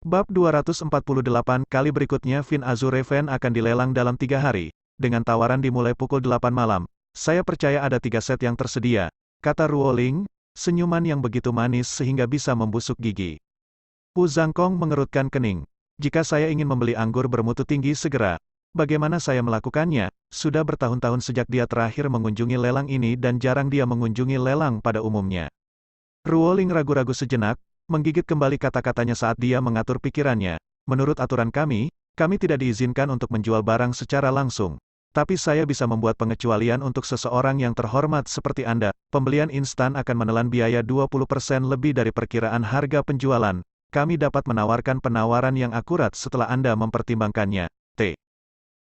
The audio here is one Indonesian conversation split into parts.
Bab 248 kali berikutnya Vin Azure Van akan dilelang dalam 3 hari, dengan tawaran dimulai pukul 8 malam. Saya percaya ada 3 set yang tersedia, kata Ruoling, senyuman yang begitu manis sehingga bisa membusuk gigi. Wu Zhangkong mengerutkan kening. Jika saya ingin membeli anggur bermutu tinggi segera, bagaimana saya melakukannya? Sudah bertahun-tahun sejak dia terakhir mengunjungi lelang ini dan jarang dia mengunjungi lelang pada umumnya. Ruoling ragu-ragu sejenak, menggigit kembali kata-katanya saat dia mengatur pikirannya. Menurut aturan kami tidak diizinkan untuk menjual barang secara langsung. Tapi saya bisa membuat pengecualian untuk seseorang yang terhormat seperti Anda. Pembelian instan akan menelan biaya 20% lebih dari perkiraan harga penjualan. Kami dapat menawarkan penawaran yang akurat setelah Anda mempertimbangkannya. T.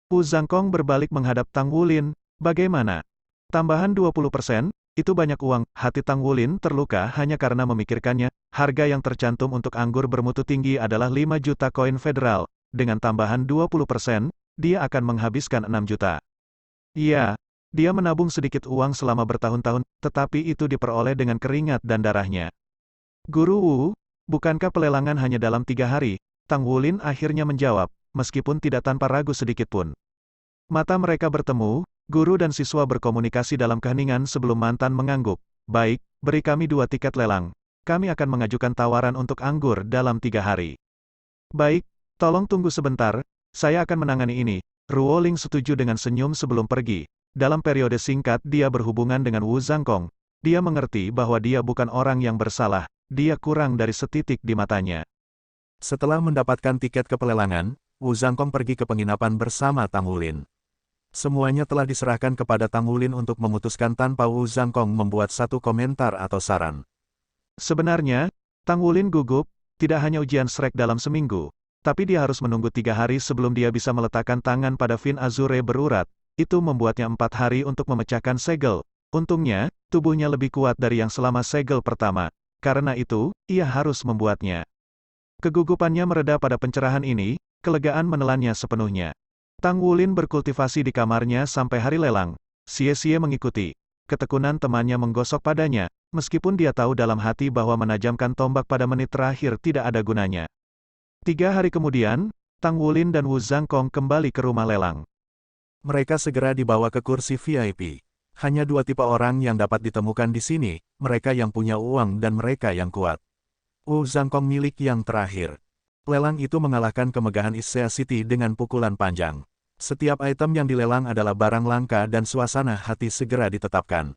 Wu Zhangkong berbalik menghadap Tang Wulin. Bagaimana? Tambahan 20%? Itu banyak uang. Hati Tang Wulin terluka hanya karena memikirkannya. Harga yang tercantum untuk anggur bermutu tinggi adalah 5 juta koin federal. Dengan tambahan 20%, dia akan menghabiskan 6 juta. Iya, dia menabung sedikit uang selama bertahun-tahun, tetapi itu diperoleh dengan keringat dan darahnya. Guru Wu, bukankah pelelangan hanya dalam 3 hari? Tang Wulin akhirnya menjawab, meskipun tidak tanpa ragu sedikit pun. Mata mereka bertemu, guru dan siswa berkomunikasi dalam keheningan sebelum mantan mengangguk. Baik, beri kami 2 tiket lelang. Kami akan mengajukan tawaran untuk anggur dalam 3 hari. Baik, tolong tunggu sebentar, saya akan menangani ini. Ruoling setuju dengan senyum sebelum pergi. Dalam periode singkat dia berhubungan dengan Wu Zhangkong. Dia mengerti bahwa dia bukan orang yang bersalah, dia kurang dari setitik di matanya. Setelah mendapatkan tiket ke pelelangan, Wu Zhangkong pergi ke penginapan bersama Tang Wulin. Semuanya telah diserahkan kepada Tang Wulin untuk memutuskan tanpa Wu Zhangkong membuat satu komentar atau saran. Sebenarnya, Tang Wulin gugup, tidak hanya ujian Shrek dalam seminggu, tapi dia harus menunggu 3 hari sebelum dia bisa meletakkan tangan pada Vin Azure berurat. Itu membuatnya 4 hari untuk memecahkan segel. Untungnya, tubuhnya lebih kuat dari yang selama segel pertama. Karena itu, ia harus membuatnya. Kegugupannya mereda pada pencerahan ini, kelegaan menelannya sepenuhnya. Tang Wulin berkultivasi di kamarnya sampai hari lelang. Xie mengikuti. Ketekunan temannya menggosok padanya, meskipun dia tahu dalam hati bahwa menajamkan tombak pada menit terakhir tidak ada gunanya. 3 hari kemudian, Tang Wulin dan Wu Zhangkong kembali ke rumah lelang. Mereka segera dibawa ke kursi VIP. Hanya 2 tipe orang yang dapat ditemukan di sini, mereka yang punya uang dan mereka yang kuat. Wu Zhangkong milik yang terakhir. Lelang itu mengalahkan kemegahan Issea City dengan pukulan panjang. Setiap item yang dilelang adalah barang langka dan suasana hati segera ditetapkan.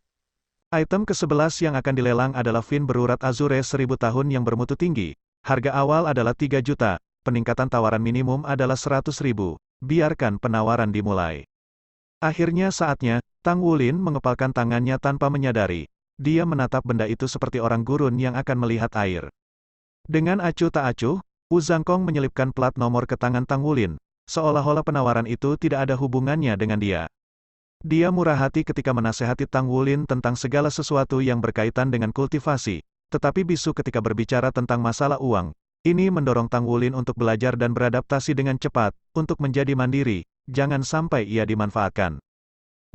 Item ke-11 yang akan dilelang adalah Vin berurat Azure 1000 tahun yang bermutu tinggi. Harga awal adalah 3 juta, peningkatan tawaran minimum adalah 100.000, biarkan penawaran dimulai. Akhirnya saatnya, Tang Wulin mengepalkan tangannya tanpa menyadari. Dia menatap benda itu seperti orang gurun yang akan melihat air. Dengan acuh tak acuh, Wu Zhangkong menyelipkan plat nomor ke tangan Tang Wulin, seolah-olah penawaran itu tidak ada hubungannya dengan dia. Dia murah hati ketika menasehati Tang Wulin tentang segala sesuatu yang berkaitan dengan kultivasi. Tetapi bisu ketika berbicara tentang masalah uang. Ini mendorong Tang Wulin untuk belajar dan beradaptasi dengan cepat, untuk menjadi mandiri, jangan sampai ia dimanfaatkan.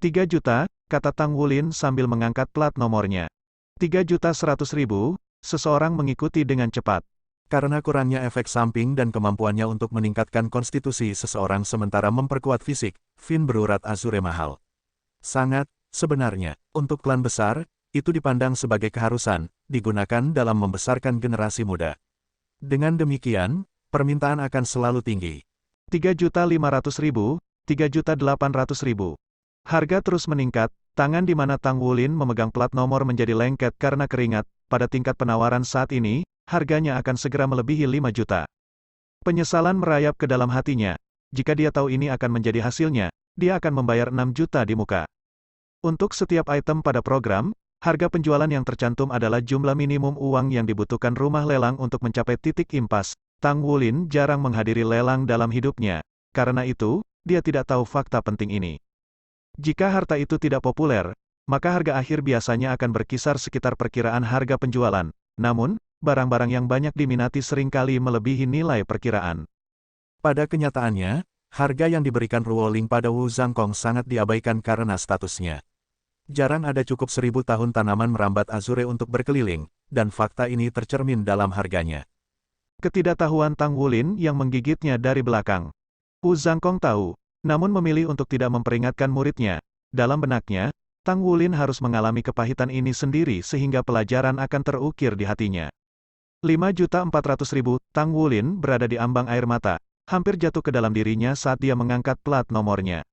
3 juta, kata Tang Wulin sambil mengangkat plat nomornya. 3.100.000, seseorang mengikuti dengan cepat. Karena kurangnya efek samping dan kemampuannya untuk meningkatkan konstitusi seseorang sementara memperkuat fisik, Vin berurat Azure mahal. Sangat, sebenarnya, untuk klan besar, itu dipandang sebagai keharusan, digunakan dalam membesarkan generasi muda. Dengan demikian, permintaan akan selalu tinggi. 3.500.000, 3.800.000. Harga terus meningkat, tangan di mana Tang Wulin memegang plat nomor menjadi lengket karena keringat. Pada tingkat penawaran saat ini, harganya akan segera melebihi 5 juta. Penyesalan merayap ke dalam hatinya. Jika dia tahu ini akan menjadi hasilnya, dia akan membayar 6 juta di muka. Untuk setiap item pada program, harga penjualan yang tercantum adalah jumlah minimum uang yang dibutuhkan rumah lelang untuk mencapai titik impas. Tang Wulin jarang menghadiri lelang dalam hidupnya. Karena itu, dia tidak tahu fakta penting ini. Jika harta itu tidak populer, maka harga akhir biasanya akan berkisar sekitar perkiraan harga penjualan. Namun, barang-barang yang banyak diminati seringkali melebihi nilai perkiraan. Pada kenyataannya, harga yang diberikan Ruoling pada Wu Zhangkong sangat diabaikan karena statusnya. Jarang ada cukup 1000 tahun tanaman merambat Azure untuk berkeliling, dan fakta ini tercermin dalam harganya. Ketidaktahuan Tang Wulin yang menggigitnya dari belakang. Wu Zhangkong tahu, namun memilih untuk tidak memperingatkan muridnya. Dalam benaknya, Tang Wulin harus mengalami kepahitan ini sendiri sehingga pelajaran akan terukir di hatinya. 5.400.000, Tang Wulin berada di ambang air mata, hampir jatuh ke dalam dirinya saat dia mengangkat plat nomornya.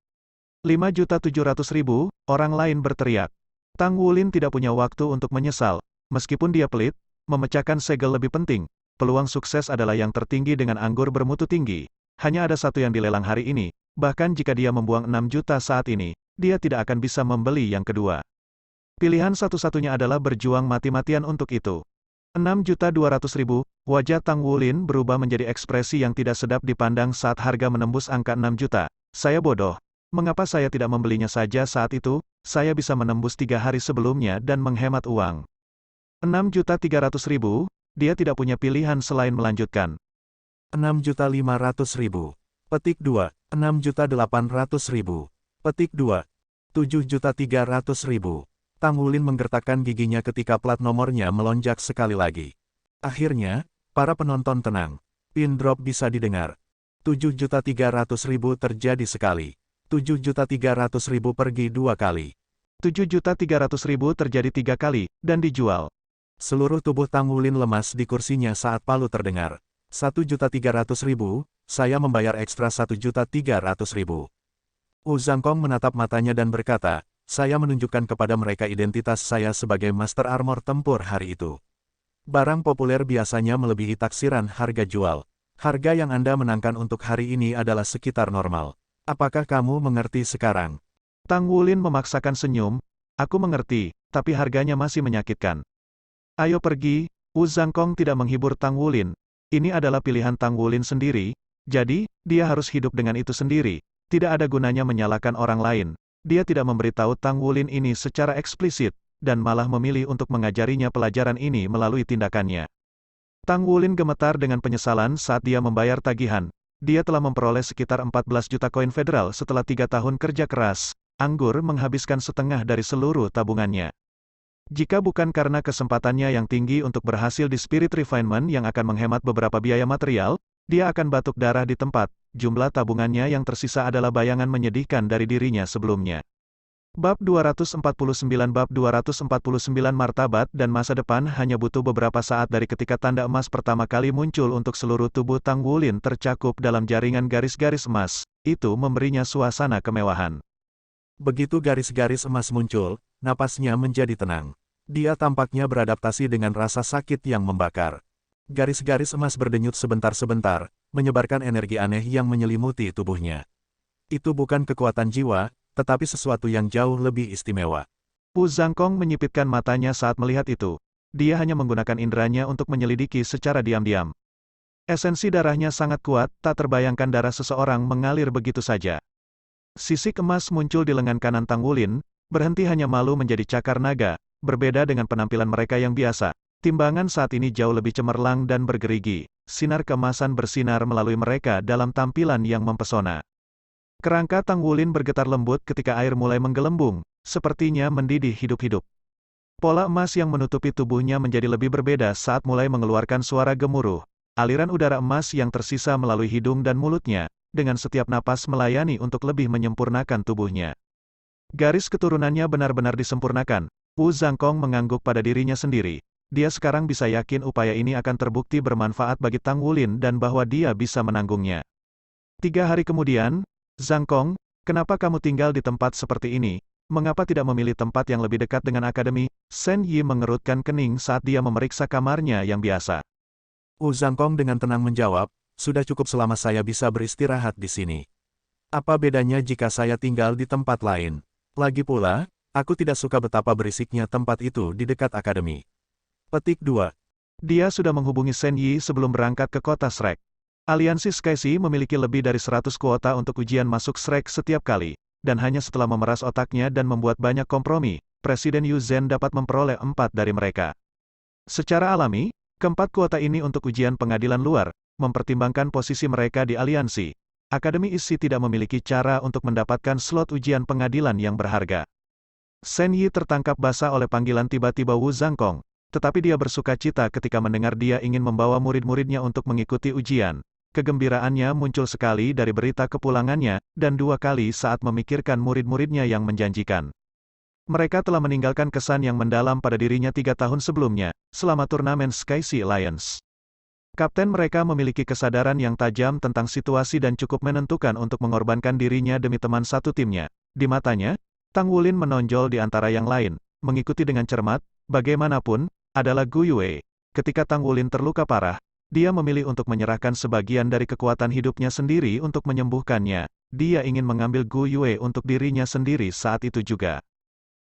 5.700.000, orang lain berteriak. Tang Wulin tidak punya waktu untuk menyesal, meskipun dia pelit, memecahkan segel lebih penting. Peluang sukses adalah yang tertinggi dengan anggur bermutu tinggi. Hanya ada satu yang dilelang hari ini, bahkan jika dia membuang 6 juta saat ini, dia tidak akan bisa membeli yang kedua. Pilihan satu-satunya adalah berjuang mati-matian untuk itu. 6.200.000, wajah Tang Wulin berubah menjadi ekspresi yang tidak sedap dipandang saat harga menembus angka 6 juta. Saya bodoh. Mengapa saya tidak membelinya saja saat itu? Saya bisa menembus 3 hari sebelumnya dan menghemat uang. 6.300.000, dia tidak punya pilihan selain melanjutkan. 6.500.000. Petik 2. 6.800.000. Petik 2. 7.300.000. Tang Wulin menggertakkan giginya ketika plat nomornya melonjak sekali lagi. Akhirnya, para penonton tenang. Pin drop bisa didengar. 7.300.000 terjadi sekali. 7.300.000 pergi 2 kali. 7.300.000 terjadi 3 kali, dan dijual. Seluruh tubuh Tang Wulin lemas di kursinya saat palu terdengar. 1.300.000, saya membayar ekstra 1.300.000. Wu Zhangkong menatap matanya dan berkata, saya menunjukkan kepada mereka identitas saya sebagai Master Armor Tempur hari itu. Barang populer biasanya melebihi taksiran harga jual. Harga yang Anda menangkan untuk hari ini adalah sekitar normal. Apakah kamu mengerti sekarang? Tang Wulin memaksakan senyum, aku mengerti, tapi harganya masih menyakitkan. Ayo pergi, Wu Zhangkong tidak menghibur Tang Wulin. Ini adalah pilihan Tang Wulin sendiri, jadi, dia harus hidup dengan itu sendiri. Tidak ada gunanya menyalahkan orang lain. Dia tidak memberitahu Tang Wulin ini secara eksplisit, dan malah memilih untuk mengajarinya pelajaran ini melalui tindakannya. Tang Wulin gemetar dengan penyesalan saat dia membayar tagihan. Dia telah memperoleh sekitar 14 juta koin federal setelah 3 tahun kerja keras. Anggur menghabiskan setengah dari seluruh tabungannya. Jika bukan karena kesempatannya yang tinggi untuk berhasil di Spirit Refinement yang akan menghemat beberapa biaya material, dia akan batuk darah di tempat. Jumlah tabungannya yang tersisa adalah bayangan menyedihkan dari dirinya sebelumnya. Bab 249 martabat dan masa depan hanya butuh beberapa saat dari ketika tanda emas pertama kali muncul untuk seluruh tubuh Tang Wulin tercakup dalam jaringan garis-garis emas. Itu memberinya suasana kemewahan. Begitu garis-garis emas muncul, napasnya menjadi tenang. Dia tampaknya beradaptasi dengan rasa sakit yang membakar. Garis-garis emas berdenyut sebentar-sebentar, menyebarkan energi aneh yang menyelimuti tubuhnya. Itu bukan kekuatan jiwa, tetapi sesuatu yang jauh lebih istimewa. Wu Zhangkong menyipitkan matanya saat melihat itu. Dia hanya menggunakan inderanya untuk menyelidiki secara diam-diam. Esensi darahnya sangat kuat, tak terbayangkan darah seseorang mengalir begitu saja. Sisik emas muncul di lengan kanan Tang Wulin, berhenti hanya malu menjadi cakar naga, berbeda dengan penampilan mereka yang biasa. Timbangan saat ini jauh lebih cemerlang dan bergerigi, sinar keemasan bersinar melalui mereka dalam tampilan yang mempesona. Kerangka Tang Wulin bergetar lembut ketika air mulai menggelembung, sepertinya mendidih hidup-hidup. Pola emas yang menutupi tubuhnya menjadi lebih berbeda saat mulai mengeluarkan suara gemuruh. Aliran udara emas yang tersisa melalui hidung dan mulutnya, dengan setiap napas melayani untuk lebih menyempurnakan tubuhnya. Garis keturunannya benar-benar disempurnakan. Wu Zhangkong mengangguk pada dirinya sendiri. Dia sekarang bisa yakin upaya ini akan terbukti bermanfaat bagi Tang Wulin dan bahwa dia bisa menanggungnya. 3 hari kemudian, Zhangkong, kenapa kamu tinggal di tempat seperti ini? Mengapa tidak memilih tempat yang lebih dekat dengan akademi? Shen Yi mengerutkan kening saat dia memeriksa kamarnya yang biasa. Wu Zhangkong dengan tenang menjawab, sudah cukup selama saya bisa beristirahat di sini. Apa bedanya jika saya tinggal di tempat lain? Lagi pula, aku tidak suka betapa berisiknya tempat itu di dekat akademi. Petik 2. Dia sudah menghubungi Shen Yi sebelum berangkat ke kota Shrek. Aliansi Sky-Sea memiliki lebih dari 100 kuota untuk ujian masuk Shrek setiap kali, dan hanya setelah memeras otaknya dan membuat banyak kompromi, Presiden Yu Zhen dapat memperoleh 4 dari mereka. Secara alami, keempat kuota ini untuk ujian pengadilan luar, mempertimbangkan posisi mereka di aliansi. Akademi ISI tidak memiliki cara untuk mendapatkan slot ujian pengadilan yang berharga. Shen Yi tertangkap basah oleh panggilan tiba-tiba Wu Zhangkong. Tetapi dia bersuka cita ketika mendengar dia ingin membawa murid-muridnya untuk mengikuti ujian. Kegembiraannya muncul sekali dari berita kepulangannya, dan 2 kali saat memikirkan murid-muridnya yang menjanjikan. Mereka telah meninggalkan kesan yang mendalam pada dirinya 3 tahun sebelumnya, selama turnamen Sky Sea Alliance. Kapten mereka memiliki kesadaran yang tajam tentang situasi dan cukup menentukan untuk mengorbankan dirinya demi teman satu timnya. Di matanya, Tang Wulin menonjol di antara yang lain, mengikuti dengan cermat, bagaimanapun, adalah Gu Yue. Ketika Tang Wulin terluka parah, dia memilih untuk menyerahkan sebagian dari kekuatan hidupnya sendiri untuk menyembuhkannya. Dia ingin mengambil Gu Yue untuk dirinya sendiri saat itu juga.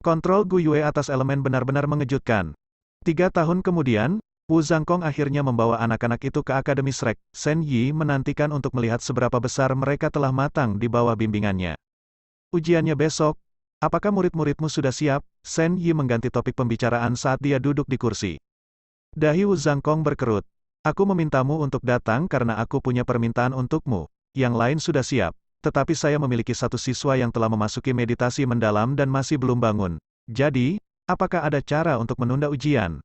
Kontrol Gu Yue atas elemen benar-benar mengejutkan. 3 tahun kemudian, Wu Zhangkong akhirnya membawa anak-anak itu ke Akademi Shrek. Shen Yi menantikan untuk melihat seberapa besar mereka telah matang di bawah bimbingannya. Ujiannya besok. Apakah murid-muridmu sudah siap? Shen Yi mengganti topik pembicaraan saat dia duduk di kursi. Dahi Wu Zhangkong berkerut. Aku memintamu untuk datang karena aku punya permintaan untukmu. Yang lain sudah siap. Tetapi saya memiliki satu siswa yang telah memasuki meditasi mendalam dan masih belum bangun. Jadi, apakah ada cara untuk menunda ujian?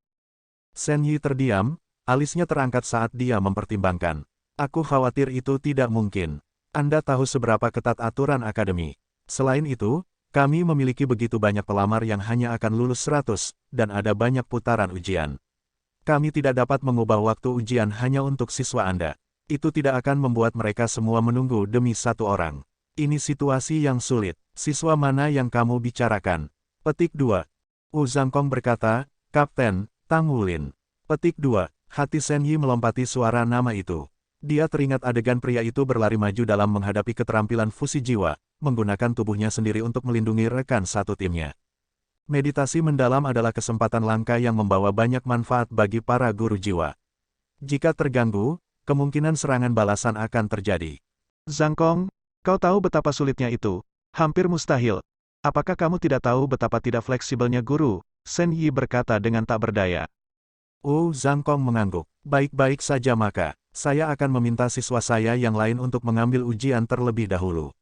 Shen Yi terdiam, alisnya terangkat saat dia mempertimbangkan. Aku khawatir itu tidak mungkin. Anda tahu seberapa ketat aturan akademi. Selain itu, kami memiliki begitu banyak pelamar yang hanya akan lulus 100, dan ada banyak putaran ujian. Kami tidak dapat mengubah waktu ujian hanya untuk siswa Anda. Itu tidak akan membuat mereka semua menunggu demi 1 orang. Ini situasi yang sulit. Siswa mana yang kamu bicarakan? Petik 2. Wu Zhangkong berkata, Kapten, Tang Wulin. Petik 2. Hati Shen Yi melompati suara nama itu. Dia teringat adegan pria itu berlari maju dalam menghadapi keterampilan fusi jiwa, menggunakan tubuhnya sendiri untuk melindungi rekan satu timnya. Meditasi mendalam adalah kesempatan langka yang membawa banyak manfaat bagi para guru jiwa. Jika terganggu, kemungkinan serangan balasan akan terjadi. Zhangkong, kau tahu betapa sulitnya itu. Hampir mustahil. Apakah kamu tidak tahu betapa tidak fleksibelnya guru? Shen Yi berkata dengan tak berdaya. Zhangkong mengangguk. Baik-baik saja maka, saya akan meminta siswa saya yang lain untuk mengambil ujian terlebih dahulu.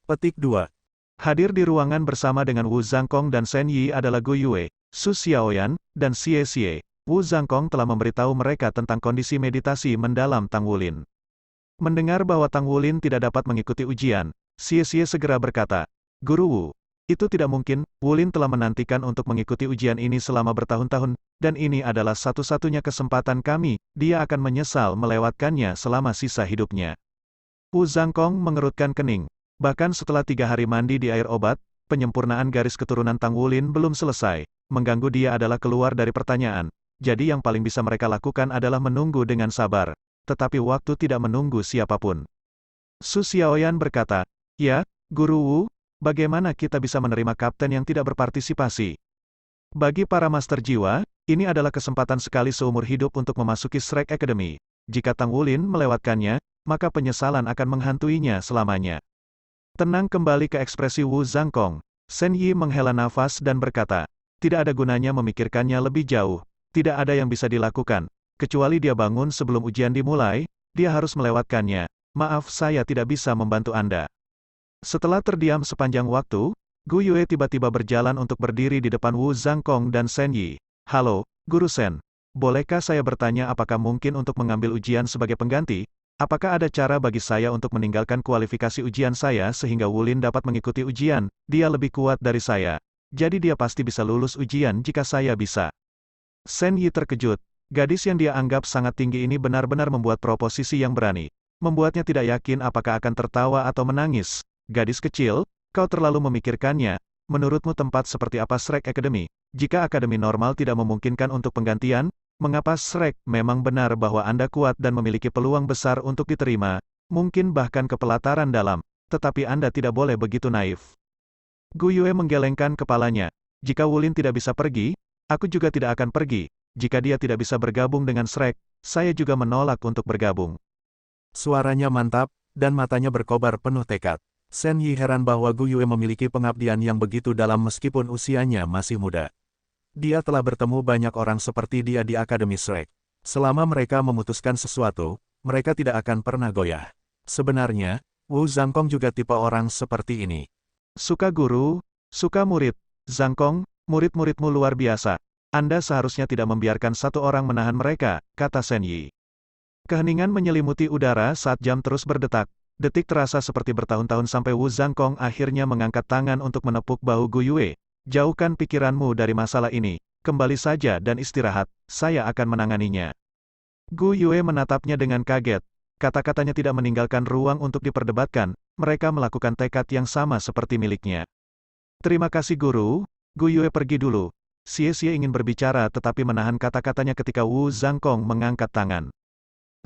Petik 2. Hadir di ruangan bersama dengan Wu Zhangkong dan Shen Yi adalah Gu Yue, Su Xiaoyan, dan Xie Xie. Wu Zhangkong telah memberitahu mereka tentang kondisi meditasi mendalam Tang Wulin. Mendengar bahwa Tang Wulin tidak dapat mengikuti ujian, Xie Xie segera berkata, Guru Wu, itu tidak mungkin. Wulin telah menantikan untuk mengikuti ujian ini selama bertahun-tahun, dan ini adalah satu-satunya kesempatan kami. Dia akan menyesal melewatkannya selama sisa hidupnya. Wu Zhangkong mengerutkan kening. Bahkan setelah 3 hari mandi di air obat, penyempurnaan garis keturunan Tang Wulin belum selesai. Mengganggu dia adalah keluar dari pertanyaan. Jadi yang paling bisa mereka lakukan adalah menunggu dengan sabar. Tetapi waktu tidak menunggu siapapun. Su Xiaoyan berkata, Ya, Guru Wu, bagaimana kita bisa menerima kapten yang tidak berpartisipasi? Bagi para master jiwa, ini adalah kesempatan sekali seumur hidup untuk memasuki Shrek Academy. Jika Tang Wulin melewatkannya, maka penyesalan akan menghantuinya selamanya. Tenang kembali ke ekspresi Wu Zhangkong. Shen Yi menghela nafas dan berkata, tidak ada gunanya memikirkannya lebih jauh. Tidak ada yang bisa dilakukan. Kecuali dia bangun sebelum ujian dimulai, dia harus melewatkannya. Maaf, saya tidak bisa membantu Anda. Setelah terdiam sepanjang waktu, Gu Yue tiba-tiba berjalan untuk berdiri di depan Wu Zhangkong dan Shen Yi. Halo, Guru Shen. Bolehkah saya bertanya apakah mungkin untuk mengambil ujian sebagai pengganti? Apakah ada cara bagi saya untuk meninggalkan kualifikasi ujian saya sehingga Wulin dapat mengikuti ujian? Dia lebih kuat dari saya. Jadi dia pasti bisa lulus ujian jika saya bisa. Shen Yi terkejut. Gadis yang dia anggap sangat tinggi ini benar-benar membuat proposisi yang berani. Membuatnya tidak yakin apakah akan tertawa atau menangis. Gadis kecil, kau terlalu memikirkannya. Menurutmu tempat seperti apa Shrek Academy? Jika akademi normal tidak memungkinkan untuk penggantian, mengapa Shrek? Memang benar bahwa Anda kuat dan memiliki peluang besar untuk diterima, mungkin bahkan ke pelataran dalam, tetapi Anda tidak boleh begitu naif. Gu Yue menggelengkan kepalanya. Jika Wulin tidak bisa pergi, aku juga tidak akan pergi. Jika dia tidak bisa bergabung dengan Shrek, saya juga menolak untuk bergabung. Suaranya mantap, dan matanya berkobar penuh tekad. Shen Yi heran bahwa Gu Yue memiliki pengabdian yang begitu dalam meskipun usianya masih muda. Dia telah bertemu banyak orang seperti dia di Akademi Shrek. Selama mereka memutuskan sesuatu, mereka tidak akan pernah goyah. Sebenarnya, Wu Zhangkong juga tipe orang seperti ini. Suka guru, suka murid. Zhangkong, murid-muridmu luar biasa. Anda seharusnya tidak membiarkan satu orang menahan mereka, kata Shen Yi. Keheningan menyelimuti udara saat jam terus berdetak. Detik terasa seperti bertahun-tahun sampai Wu Zhangkong akhirnya mengangkat tangan untuk menepuk bahu Gu Yue. Jauhkan pikiranmu dari masalah ini. Kembali saja dan istirahat, saya akan menanganinya. Gu Yue menatapnya dengan kaget. Kata-katanya tidak meninggalkan ruang untuk diperdebatkan, mereka melakukan tekad yang sama seperti miliknya. Terima kasih guru, Gu Yue pergi dulu. Xie ingin berbicara tetapi menahan kata-katanya ketika Wu Zhangkong mengangkat tangan.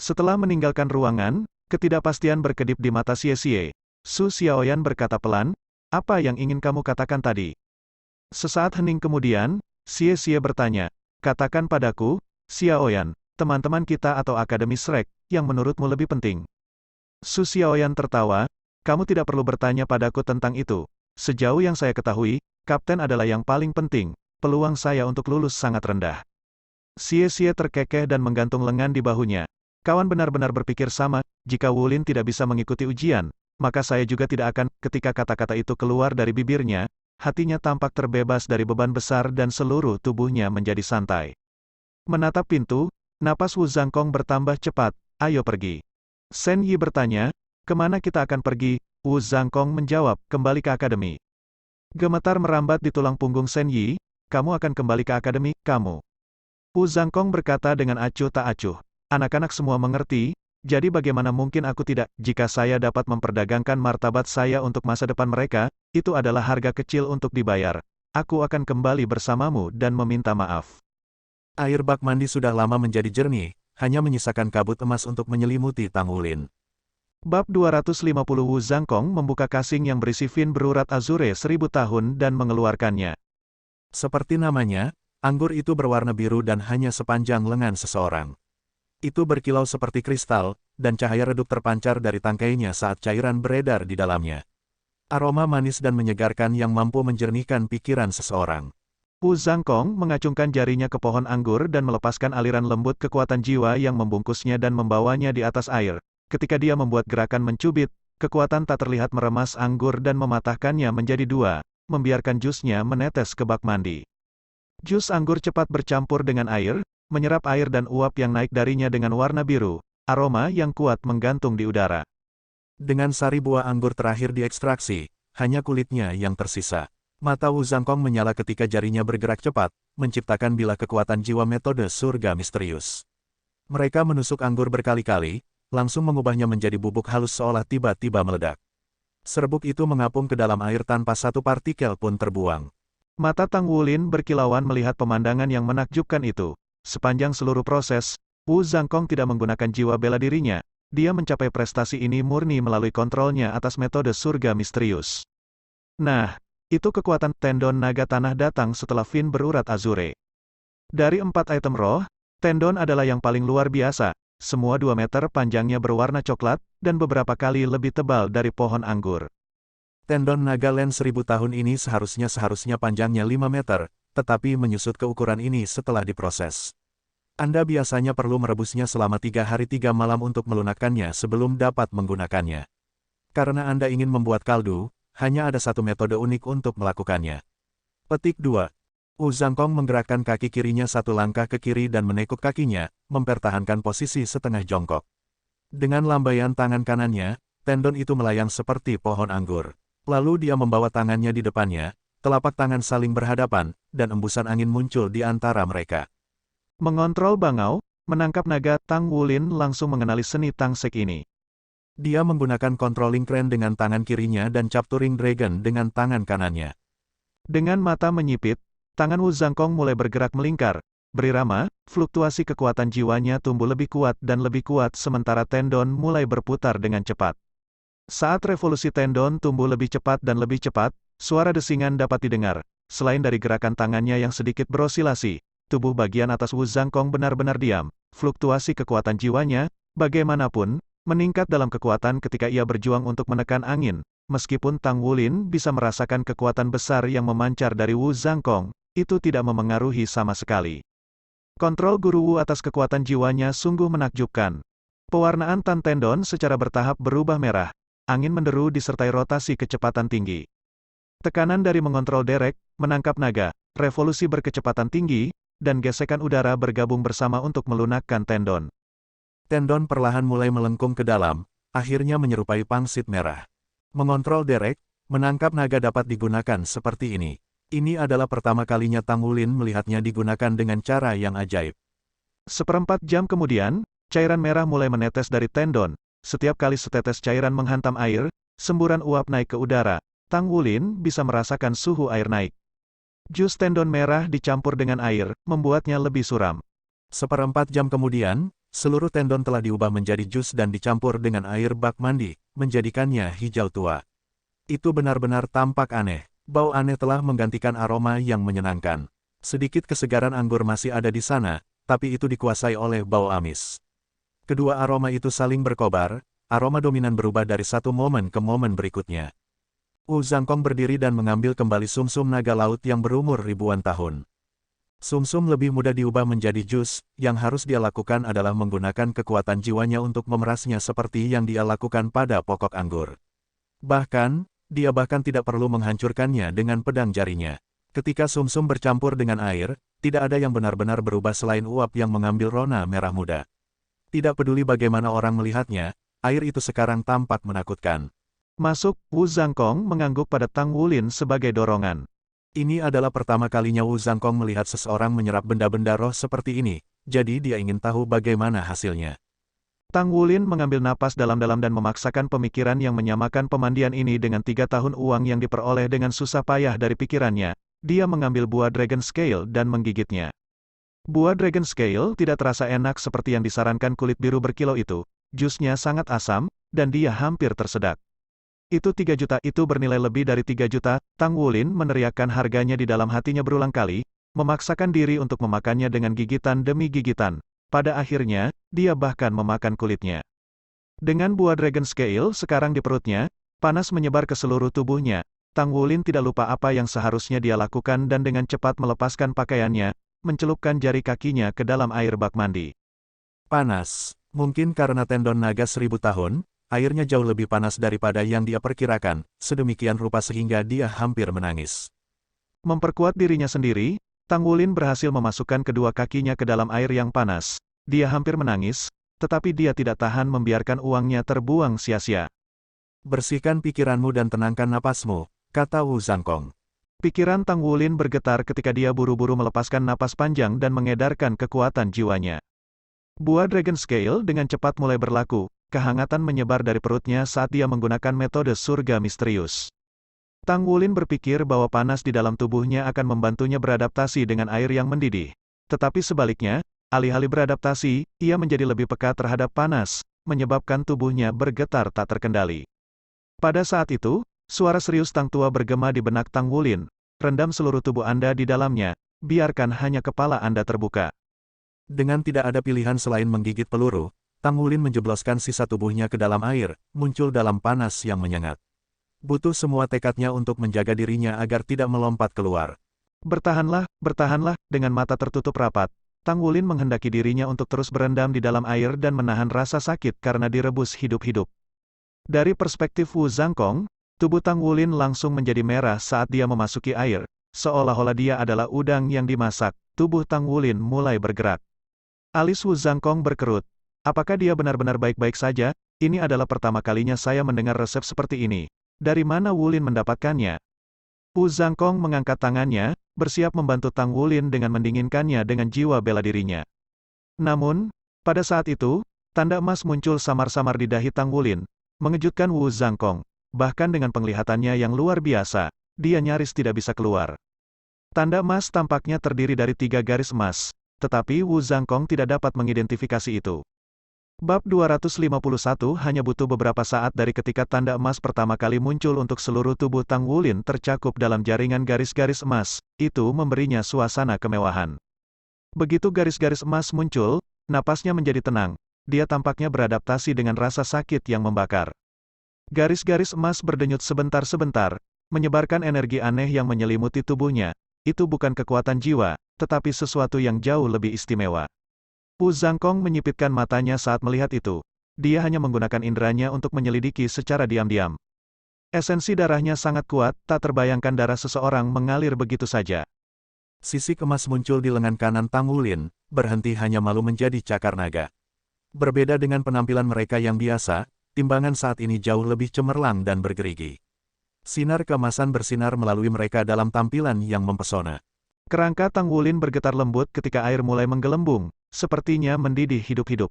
Setelah meninggalkan ruangan, ketidakpastian berkedip di mata Xie. Su Xiaoyan berkata pelan, apa yang ingin kamu katakan tadi? Sesaat hening kemudian, Xie bertanya, katakan padaku, Xiaoyan, teman-teman kita atau Akademi Shrek, yang menurutmu lebih penting? Su Xiaoyan tertawa, kamu tidak perlu bertanya padaku tentang itu. Sejauh yang saya ketahui, kapten adalah yang paling penting, peluang saya untuk lulus sangat rendah. Xie terkekeh dan menggantung lengan di bahunya. Kawan benar-benar berpikir sama, jika Wulin tidak bisa mengikuti ujian, maka saya juga tidak akan. Ketika kata-kata itu keluar dari bibirnya, hatinya tampak terbebas dari beban besar dan seluruh tubuhnya menjadi santai. Menatap pintu, napas Wu Zhangkong bertambah cepat, ayo pergi. Shen Yi bertanya, kemana kita akan pergi? Wu Zhangkong menjawab, kembali ke akademi. Gemetar merambat di tulang punggung Shen Yi, kamu akan kembali ke akademi, kamu. Wu Zhangkong berkata dengan acuh tak acuh. Anak-anak semua mengerti, jadi bagaimana mungkin aku tidak, jika saya dapat memperdagangkan martabat saya untuk masa depan mereka, itu adalah harga kecil untuk dibayar. Aku akan kembali bersamamu dan meminta maaf. Air bak mandi sudah lama menjadi jernih, hanya menyisakan kabut emas untuk menyelimuti Tang Wulin. Bab 250 Wu Zhangkong membuka kasing yang berisi fin berurat azure 1000 tahun dan mengeluarkannya. Seperti namanya, anggur itu berwarna biru dan hanya sepanjang lengan seseorang. Itu berkilau seperti kristal, dan cahaya redup terpancar dari tangkainya saat cairan beredar di dalamnya. Aroma manis dan menyegarkan yang mampu menjernihkan pikiran seseorang. Wu Zhangkong mengacungkan jarinya ke pohon anggur dan melepaskan aliran lembut kekuatan jiwa yang membungkusnya dan membawanya di atas air. Ketika dia membuat gerakan mencubit, kekuatan tak terlihat meremas anggur dan mematahkannya menjadi dua, membiarkan jusnya menetes ke bak mandi. Jus anggur cepat bercampur dengan air, menyerap air dan uap yang naik darinya dengan warna biru, aroma yang kuat menggantung di udara. Dengan sari buah anggur terakhir diekstraksi, hanya kulitnya yang tersisa. Mata Wu Zhangkong menyala ketika jarinya bergerak cepat, menciptakan bilah kekuatan jiwa metode surga misterius. Mereka menusuk anggur berkali-kali, langsung mengubahnya menjadi bubuk halus seolah tiba-tiba meledak. Serbuk itu mengapung ke dalam air tanpa satu partikel pun terbuang. Mata Tang Wulin berkilauan melihat pemandangan yang menakjubkan itu. Sepanjang seluruh proses, Wu Zhangkong tidak menggunakan jiwa bela dirinya. Dia mencapai prestasi ini murni melalui kontrolnya atas metode surga misterius. Nah, itu kekuatan tendon naga tanah datang setelah fin berurat azure. Dari 4 item roh, tendon adalah yang paling luar biasa. Semua 2 meter panjangnya berwarna coklat, dan beberapa kali lebih tebal dari pohon anggur. Tendon naga Len 1000 tahun ini seharusnya panjangnya 5 meter, tetapi menyusut ke ukuran ini setelah diproses. Anda biasanya perlu merebusnya selama 3 hari 3 malam untuk melunakkannya sebelum dapat menggunakannya. Karena Anda ingin membuat kaldu, hanya ada satu metode unik untuk melakukannya. Petik 2. Wu Zhangkong menggerakkan kaki kirinya satu langkah ke kiri dan menekuk kakinya, mempertahankan posisi setengah jongkok. Dengan lambaian tangan kanannya, tendon itu melayang seperti pohon anggur. Lalu dia membawa tangannya di depannya, telapak tangan saling berhadapan, dan embusan angin muncul di antara mereka. Mengontrol bangau, menangkap naga, Tang Wulin langsung mengenali seni tangsek ini. Dia menggunakan controlling crane dengan tangan kirinya dan capturing dragon dengan tangan kanannya. Dengan mata menyipit, tangan Wu Zhangkong mulai bergerak melingkar. Berirama, fluktuasi kekuatan jiwanya tumbuh lebih kuat dan lebih kuat sementara tendon mulai berputar dengan cepat. Saat revolusi tendon tumbuh lebih cepat dan lebih cepat, suara desingan dapat didengar. Selain dari gerakan tangannya yang sedikit berosilasi, tubuh bagian atas Wu Zhangkong benar-benar diam. Fluktuasi kekuatan jiwanya, bagaimanapun, meningkat dalam kekuatan ketika ia berjuang untuk menekan angin. Meskipun Tang Wulin bisa merasakan kekuatan besar yang memancar dari Wu Zhangkong, itu tidak memengaruhi sama sekali. Kontrol Guru Wu atas kekuatan jiwanya sungguh menakjubkan. Pewarnaan tan tendon secara bertahap berubah merah. Angin menderu disertai rotasi kecepatan tinggi. Tekanan dari mengontrol derek, menangkap naga, revolusi berkecepatan tinggi, dan gesekan udara bergabung bersama untuk melunakkan tendon. Tendon perlahan mulai melengkung ke dalam, akhirnya menyerupai pangsit merah. Mengontrol derek, menangkap naga dapat digunakan seperti ini. Ini adalah pertama kalinya Tang Wulin melihatnya digunakan dengan cara yang ajaib. Seperempat jam kemudian, cairan merah mulai menetes dari tendon. Setiap kali setetes cairan menghantam air, semburan uap naik ke udara. Tang Wulin bisa merasakan suhu air naik. Jus tendon merah dicampur dengan air, membuatnya lebih suram. Seperempat jam kemudian, seluruh tendon telah diubah menjadi jus dan dicampur dengan air bak mandi, menjadikannya hijau tua. Itu benar-benar tampak aneh. Bau aneh telah menggantikan aroma yang menyenangkan. Sedikit kesegaran anggur masih ada di sana, tapi itu dikuasai oleh bau amis. Kedua aroma itu saling berkobar, aroma dominan berubah dari satu momen ke momen berikutnya. Wu Zhangkong berdiri dan mengambil kembali sumsum naga laut yang berumur ribuan tahun. Sumsum lebih mudah diubah menjadi jus, yang harus dia lakukan adalah menggunakan kekuatan jiwanya untuk memerasnya seperti yang dia lakukan pada pokok anggur. Bahkan, dia tidak perlu menghancurkannya dengan pedang jarinya. Ketika sumsum bercampur dengan air, tidak ada yang benar-benar berubah selain uap yang mengambil rona merah muda. Tidak peduli bagaimana orang melihatnya, air itu sekarang tampak menakutkan. Masuk, Wu Zhangkong mengangguk pada Tang Wulin sebagai dorongan. Ini adalah pertama kalinya Wu Zhangkong melihat seseorang menyerap benda-benda roh seperti ini, jadi dia ingin tahu bagaimana hasilnya. Tang Wulin mengambil napas dalam-dalam dan memaksakan pemikiran yang menyamakan pemandian ini dengan 3 tahun uang yang diperoleh dengan susah payah dari pikirannya. Dia mengambil buah Dragon Scale dan menggigitnya. Buah Dragon Scale tidak terasa enak seperti yang disarankan kulit biru berkilau itu. Jusnya sangat asam, dan dia hampir tersedak. Itu 3 juta, itu bernilai lebih dari 3 juta, Tang Wulin meneriakkan harganya di dalam hatinya berulang kali, memaksakan diri untuk memakannya dengan gigitan demi gigitan. Pada akhirnya, dia bahkan memakan kulitnya. Dengan buah Dragon Scale sekarang di perutnya, panas menyebar ke seluruh tubuhnya. Tang Wulin tidak lupa apa yang seharusnya dia lakukan dan dengan cepat melepaskan pakaiannya, mencelupkan jari kakinya ke dalam air bak mandi. Panas. Mungkin karena tendon naga 1000 tahun, airnya jauh lebih panas daripada yang dia perkirakan, sedemikian rupa sehingga dia hampir menangis. Memperkuat dirinya sendiri, Tang Wulin berhasil memasukkan kedua kakinya ke dalam air yang panas. Dia hampir menangis, tetapi dia tidak tahan membiarkan uangnya terbuang sia-sia. Bersihkan pikiranmu dan tenangkan napasmu, kata Wu Zhangkong. Pikiran Tang Wulin bergetar ketika dia buru-buru melepaskan napas panjang dan mengedarkan kekuatan jiwanya. Buah Dragon Scale dengan cepat mulai berlaku, kehangatan menyebar dari perutnya saat dia menggunakan metode surga misterius. Tang Wulin berpikir bahwa panas di dalam tubuhnya akan membantunya beradaptasi dengan air yang mendidih. Tetapi sebaliknya, alih-alih beradaptasi, ia menjadi lebih peka terhadap panas, menyebabkan tubuhnya bergetar tak terkendali. Pada saat itu, suara serius Tang Tua bergema di benak Tang Wulin, rendam seluruh tubuh Anda di dalamnya, biarkan hanya kepala Anda terbuka. Dengan tidak ada pilihan selain menggigit peluru, Tang Wulin menjebloskan sisa tubuhnya ke dalam air, muncul dalam panas yang menyengat. Butuh semua tekadnya untuk menjaga dirinya agar tidak melompat keluar. Bertahanlah, bertahanlah, dengan mata tertutup rapat, Tang Wulin menghendaki dirinya untuk terus berendam di dalam air dan menahan rasa sakit karena direbus hidup-hidup. Dari perspektif Wu Zhangkong, tubuh Tang Wulin langsung menjadi merah saat dia memasuki air, seolah-olah dia adalah udang yang dimasak. Tubuh Tang Wulin mulai bergerak. Alis Wu Zhangkong berkerut. Apakah dia benar-benar baik-baik saja? Ini adalah pertama kalinya saya mendengar resep seperti ini. Dari mana Wulin mendapatkannya? Wu Zhangkong mengangkat tangannya, bersiap membantu Tang Wulin dengan mendinginkannya dengan jiwa bela dirinya. Namun, pada saat itu, tanda emas muncul samar-samar di dahi Tang Wulin, mengejutkan Wu Zhangkong. Bahkan dengan penglihatannya yang luar biasa, dia nyaris tidak bisa keluar. Tanda emas tampaknya terdiri dari 3 garis emas, tetapi Wu Zhangkong tidak dapat mengidentifikasi itu. Bab 251 hanya butuh beberapa saat dari ketika tanda emas pertama kali muncul untuk seluruh tubuh Tang Wulin tercakup dalam jaringan garis-garis emas, itu memberinya suasana kemewahan. Begitu garis-garis emas muncul, napasnya menjadi tenang, dia tampaknya beradaptasi dengan rasa sakit yang membakar. Garis-garis emas berdenyut sebentar-sebentar, menyebarkan energi aneh yang menyelimuti tubuhnya. Itu bukan kekuatan jiwa, tetapi sesuatu yang jauh lebih istimewa. Wu Zhangkong menyipitkan matanya saat melihat itu. Dia hanya menggunakan inderanya untuk menyelidiki secara diam-diam. Esensi darahnya sangat kuat, tak terbayangkan darah seseorang mengalir begitu saja. Sisik emas muncul di lengan kanan Tang Wulin, berhenti hanya malu menjadi cakar naga. Berbeda dengan penampilan mereka yang biasa, timbangan saat ini jauh lebih cemerlang dan bergerigi. Sinar keemasan bersinar melalui mereka dalam tampilan yang mempesona. Kerangka Tang Wulin bergetar lembut ketika air mulai menggelembung, sepertinya mendidih hidup-hidup.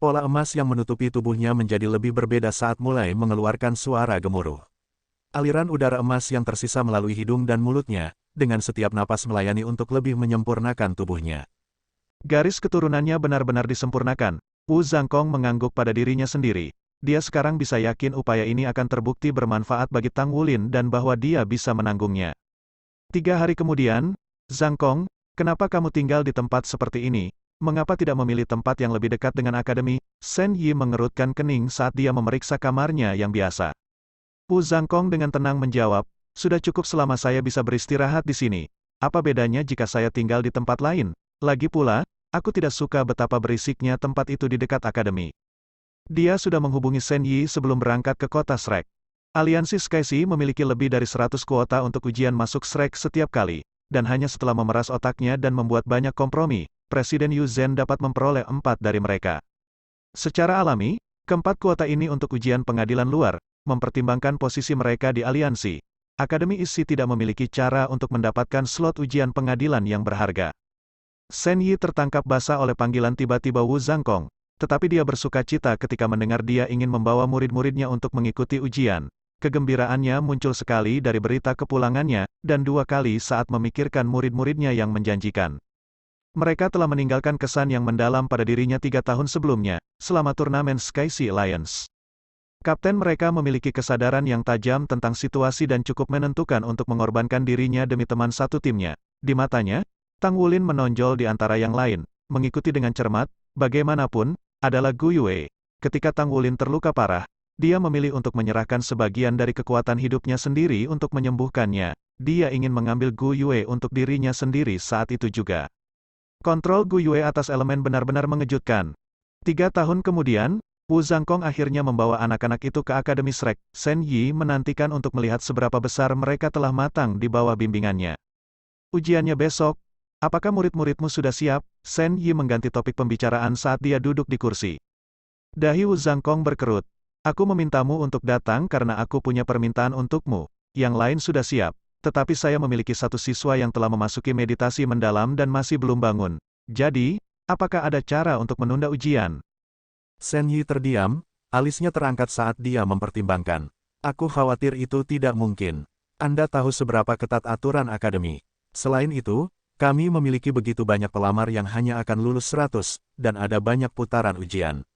Pola emas yang menutupi tubuhnya menjadi lebih berbeda saat mulai mengeluarkan suara gemuruh. Aliran udara emas yang tersisa melalui hidung dan mulutnya, dengan setiap napas melayani untuk lebih menyempurnakan tubuhnya. Garis keturunannya benar-benar disempurnakan. Wu Zhangkong mengangguk pada dirinya sendiri. Dia sekarang bisa yakin upaya ini akan terbukti bermanfaat bagi Tang Wulin dan bahwa dia bisa menanggungnya. 3 hari kemudian, Zhangkong, kenapa kamu tinggal di tempat seperti ini? Mengapa tidak memilih tempat yang lebih dekat dengan akademi? Shen Yi mengerutkan kening saat dia memeriksa kamarnya yang biasa. Wu Zhangkong dengan tenang menjawab, sudah cukup selama saya bisa beristirahat di sini. Apa bedanya jika saya tinggal di tempat lain? Lagi pula, aku tidak suka betapa berisiknya tempat itu di dekat akademi. Dia sudah menghubungi Shen Yi sebelum berangkat ke kota Shrek. Aliansi Skysi memiliki lebih dari 100 kuota untuk ujian masuk Shrek setiap kali, dan hanya setelah memeras otaknya dan membuat banyak kompromi, Presiden Yu Zhen dapat memperoleh 4 dari mereka. Secara alami, keempat kuota ini untuk ujian pengadilan luar, mempertimbangkan posisi mereka di aliansi. Akademi ISI tidak memiliki cara untuk mendapatkan slot ujian pengadilan yang berharga. Shen Yi tertangkap basah oleh panggilan tiba-tiba Wu Zhangkong, tetapi dia bersuka cita ketika mendengar dia ingin membawa murid-muridnya untuk mengikuti ujian. Kegembiraannya muncul sekali dari berita kepulangannya, dan 2 kali saat memikirkan murid-muridnya yang menjanjikan. Mereka telah meninggalkan kesan yang mendalam pada dirinya 3 tahun sebelumnya, selama turnamen Skysi Alliance. Kapten mereka memiliki kesadaran yang tajam tentang situasi dan cukup menentukan untuk mengorbankan dirinya demi teman satu timnya. Di matanya, Tang Wulin menonjol di antara yang lain, mengikuti dengan cermat, bagaimanapun, adalah Gu Yue. Ketika Tang Wulin terluka parah, dia memilih untuk menyerahkan sebagian dari kekuatan hidupnya sendiri untuk menyembuhkannya. Dia ingin mengambil Gu Yue untuk dirinya sendiri saat itu juga. Kontrol Gu Yue atas elemen benar-benar mengejutkan. 3 tahun kemudian, Wu Zhangkong akhirnya membawa anak-anak itu ke Akademi Shrek. Shen Yi menantikan untuk melihat seberapa besar mereka telah matang di bawah bimbingannya. Ujiannya besok. Apakah murid-muridmu sudah siap? Shen Yi mengganti topik pembicaraan saat dia duduk di kursi. Dahi Wu Zhangkong berkerut. Aku memintamu untuk datang karena aku punya permintaan untukmu. Yang lain sudah siap. Tetapi saya memiliki satu siswa yang telah memasuki meditasi mendalam dan masih belum bangun. Jadi, apakah ada cara untuk menunda ujian? Shen Yi terdiam, alisnya terangkat saat dia mempertimbangkan. Aku khawatir itu tidak mungkin. Anda tahu seberapa ketat aturan akademi. Selain itu, kami memiliki begitu banyak pelamar yang hanya akan lulus 100, dan ada banyak putaran ujian.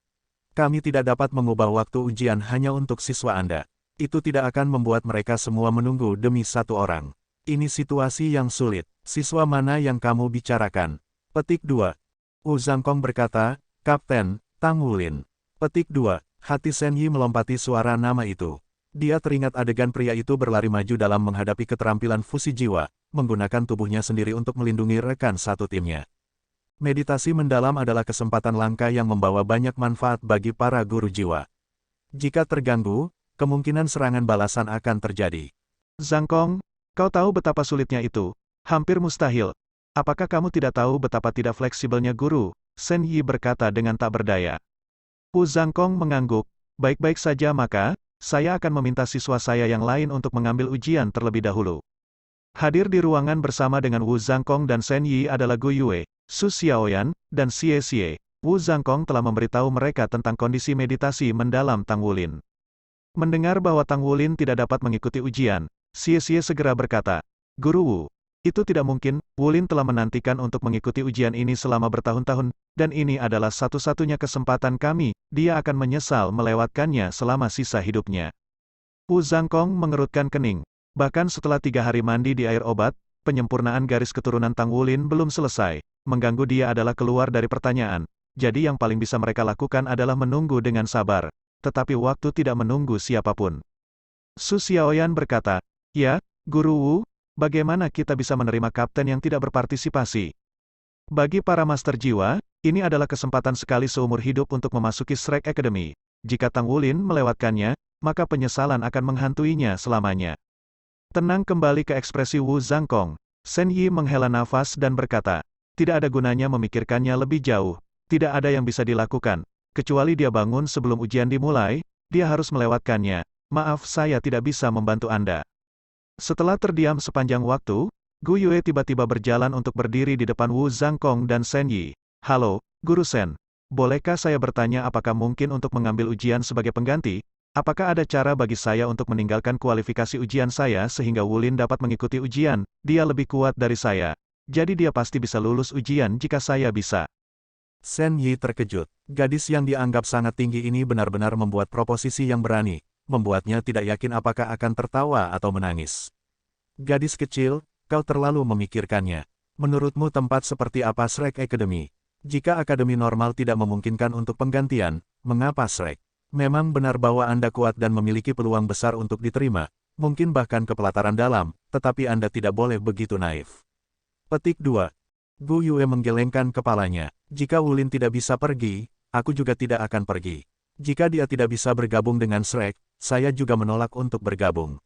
Kami tidak dapat mengubah waktu ujian hanya untuk siswa Anda. Itu tidak akan membuat mereka semua menunggu demi 1 orang. Ini situasi yang sulit. Siswa mana yang kamu bicarakan? Petik 2. Wu Zhangkong berkata, Kapten, Tang Wulin. Petik 2. Hati Shen Yi melompati suara nama itu. Dia teringat adegan pria itu berlari maju dalam menghadapi keterampilan fusi jiwa, menggunakan tubuhnya sendiri untuk melindungi rekan satu timnya. Meditasi mendalam adalah kesempatan langka yang membawa banyak manfaat bagi para guru jiwa. Jika terganggu, kemungkinan serangan balasan akan terjadi. Zhangkong, kau tahu betapa sulitnya itu. Hampir mustahil. Apakah kamu tidak tahu betapa tidak fleksibelnya guru? Shen Yi berkata dengan tak berdaya. Wu Zhangkong mengangguk. Baik-baik saja maka, saya akan meminta siswa saya yang lain untuk mengambil ujian terlebih dahulu. Hadir di ruangan bersama dengan Wu Zhangkong dan Shen Yi adalah Gu Yue, Su Xiaoyan, dan Xie Xie. Wu Zhangkong telah memberitahu mereka tentang kondisi meditasi mendalam Tang Wulin. Mendengar bahwa Tang Wulin tidak dapat mengikuti ujian, Xie Xie segera berkata, Guru Wu, itu tidak mungkin. Wulin telah menantikan untuk mengikuti ujian ini selama bertahun-tahun, dan ini adalah satu-satunya kesempatan kami. Dia akan menyesal melewatkannya selama sisa hidupnya. Wu Zhangkong mengerutkan kening. Bahkan setelah 3 hari mandi di air obat, penyempurnaan garis keturunan Tang Wulin belum selesai. Mengganggu dia adalah keluar dari pertanyaan. Jadi yang paling bisa mereka lakukan adalah menunggu dengan sabar. Tetapi waktu tidak menunggu siapapun. Su Xiaoyan berkata, ya, Guru Wu, bagaimana kita bisa menerima kapten yang tidak berpartisipasi? Bagi para master jiwa, ini adalah kesempatan sekali seumur hidup untuk memasuki Shrek Academy. Jika Tang Wulin melewatkannya, maka penyesalan akan menghantuinya selamanya. Tenang kembali ke ekspresi Wu Zhangkong. Shen Yi menghela nafas dan berkata, tidak ada gunanya memikirkannya lebih jauh, tidak ada yang bisa dilakukan, kecuali dia bangun sebelum ujian dimulai, dia harus melewatkannya. Maaf, saya tidak bisa membantu Anda. Setelah terdiam sepanjang waktu, Gu Yue tiba-tiba berjalan untuk berdiri di depan Wu Zhangkong dan Shen Yi. Halo, Guru Shen. Bolehkah saya bertanya apakah mungkin untuk mengambil ujian sebagai pengganti? Apakah ada cara bagi saya untuk meninggalkan kualifikasi ujian saya sehingga Wulin dapat mengikuti ujian? Dia lebih kuat dari saya. Jadi dia pasti bisa lulus ujian jika saya bisa. Shen Yi terkejut. Gadis yang dianggap sangat tinggi ini benar-benar membuat proposisi yang berani, membuatnya tidak yakin apakah akan tertawa atau menangis. Gadis kecil, kau terlalu memikirkannya. Menurutmu tempat seperti apa Shrek Academy? Jika akademi normal tidak memungkinkan untuk penggantian, mengapa Shrek? Memang benar bahwa Anda kuat dan memiliki peluang besar untuk diterima, mungkin bahkan ke pelataran dalam, tetapi Anda tidak boleh begitu naif. Petik 2. Gu Yue menggelengkan kepalanya. Jika Wulin tidak bisa pergi, aku juga tidak akan pergi. Jika dia tidak bisa bergabung dengan Shrek, saya juga menolak untuk bergabung.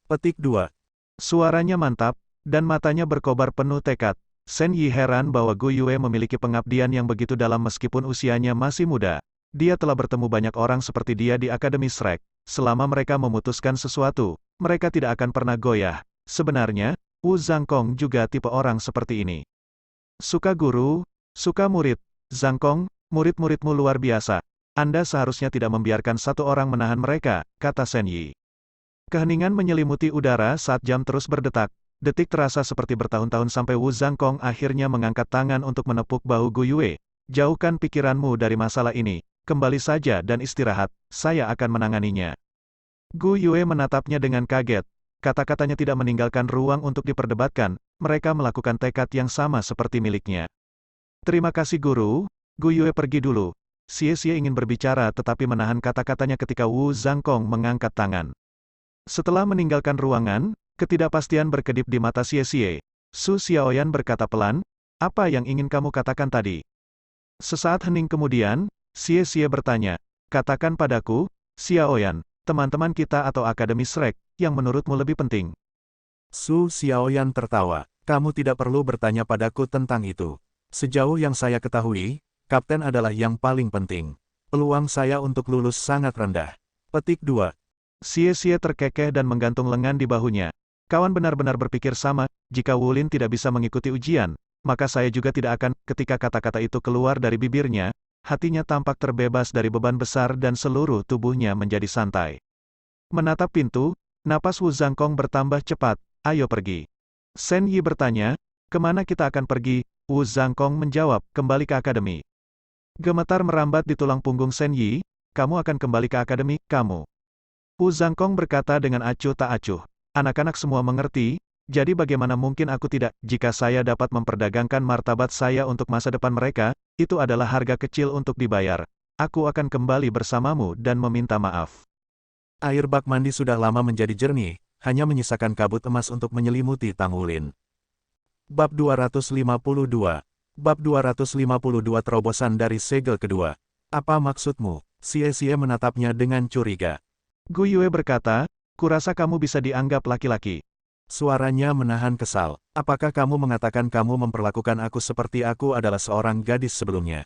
Petik 2. Suaranya mantap, dan matanya berkobar penuh tekad. Shen Yi heran bahwa Gu Yue memiliki pengabdian yang begitu dalam meskipun usianya masih muda. Dia telah bertemu banyak orang seperti dia di Akademi Shrek. Selama mereka memutuskan sesuatu, mereka tidak akan pernah goyah. Sebenarnya, Wu Zhangkong juga tipe orang seperti ini. Suka guru, suka murid. Zhangkong, murid-muridmu luar biasa. Anda seharusnya tidak membiarkan satu orang menahan mereka, kata Shen Yi. Keheningan menyelimuti udara saat jam terus berdetak. Detik terasa seperti bertahun-tahun sampai Wu Zhangkong akhirnya mengangkat tangan untuk menepuk bahu Gu Yue. Jauhkan pikiranmu dari masalah ini. Kembali saja dan istirahat, saya akan menanganinya. Gu Yue menatapnya dengan kaget. Kata-katanya tidak meninggalkan ruang untuk diperdebatkan, mereka melakukan tekad yang sama seperti miliknya. Terima kasih guru, Gu Yue pergi dulu. Xie ingin berbicara tetapi menahan kata-katanya ketika Wu Zhangkong mengangkat tangan. Setelah meninggalkan ruangan, ketidakpastian berkedip di mata Xie. Su Xiaoyan berkata pelan, apa yang ingin kamu katakan tadi? Sesaat hening kemudian, Xie bertanya, katakan padaku, Xiaoyan, teman-teman kita atau Akademi Shrek, yang menurutmu lebih penting? Su Xiaoyan tertawa, kamu tidak perlu bertanya padaku tentang itu. Sejauh yang saya ketahui, kapten adalah yang paling penting. Peluang saya untuk lulus sangat rendah. Petik 2. Xie terkekeh dan menggantung lengan di bahunya. Kawan benar-benar berpikir sama, jika Wulin tidak bisa mengikuti ujian, maka saya juga tidak akan. Ketika kata-kata itu keluar dari bibirnya, hatinya tampak terbebas dari beban besar dan seluruh tubuhnya menjadi santai. Menatap pintu, napas Wu Zhangkong bertambah cepat, ayo pergi. Shen Yi bertanya, kemana kita akan pergi? Wu Zhangkong menjawab, kembali ke akademi. Gemetar merambat di tulang punggung Shen Yi, kamu akan kembali ke akademi, kamu. Wu Zhangkong berkata dengan acuh tak acuh. Anak-anak semua mengerti, jadi bagaimana mungkin aku tidak, jika saya dapat memperdagangkan martabat saya untuk masa depan mereka, itu adalah harga kecil untuk dibayar. Aku akan kembali bersamamu dan meminta maaf. Air bak mandi sudah lama menjadi jernih, hanya menyisakan kabut emas untuk menyelimuti Tang Wulin. Bab 252. Bab 252 terobosan dari segel kedua. Apa maksudmu? Xie menatapnya dengan curiga. Gu Yue berkata, kurasa kamu bisa dianggap laki-laki. Suaranya menahan kesal. Apakah kamu mengatakan kamu memperlakukan aku seperti aku adalah seorang gadis sebelumnya?